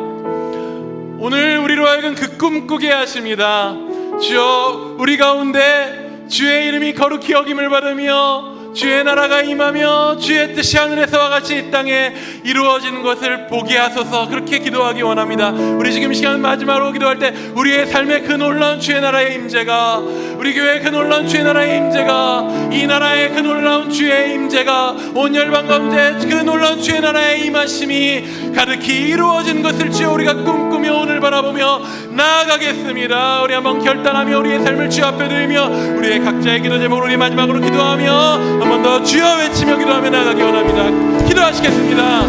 오늘 우리로 하여금 그 꿈 꾸게 하십니다. 주여, 우리 가운데 주의 이름이 거룩히 여김을 받으며 주의 나라가 임하며 주의 뜻이 하늘에서와 같이 이 땅에 이루어지는 것을 보게 하소서. 그렇게 기도하기 원합니다. 우리 지금 이 시간 마지막으로 기도할 때 우리의 삶에 그 놀라운 주의 나라의 임재가, 우리 교회의 그 놀라운 주의 나라의 임재가, 이 나라의 그 놀라운 주의 임재가, 온 열방 가운데 그 놀라운 주의 나라의 임하심이 가득히 이루어진 것을 주여 우리가 꿈꾸며 오늘 바라보며 나아가겠습니다. 우리 한번 결단하며 우리의 삶을 주 앞에 들며 우리의 각자의 기도 제목으로 우리 마지막으로 기도하며 한 번 더 주여 외치며 기도하며 나아가기 원합니다. 기도하시겠습니다.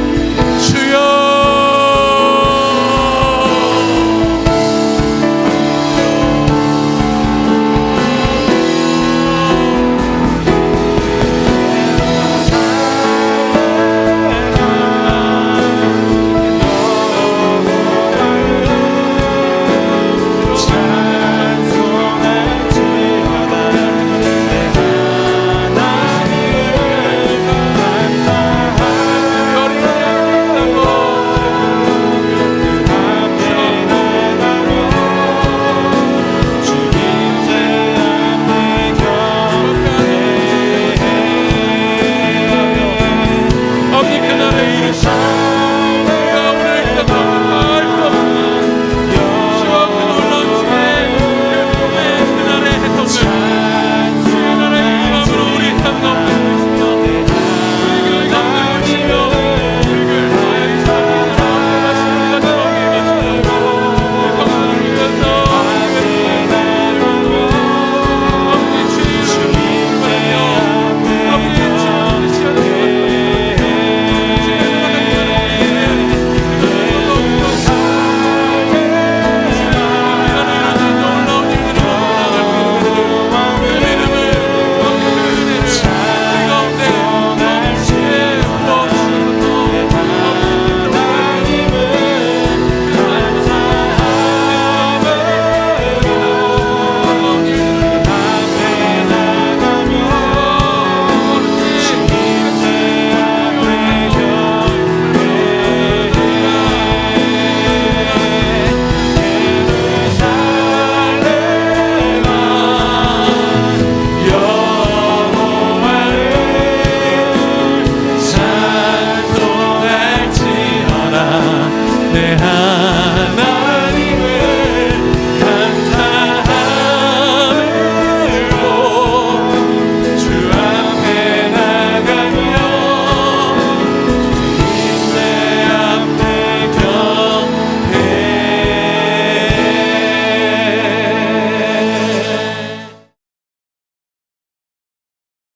주여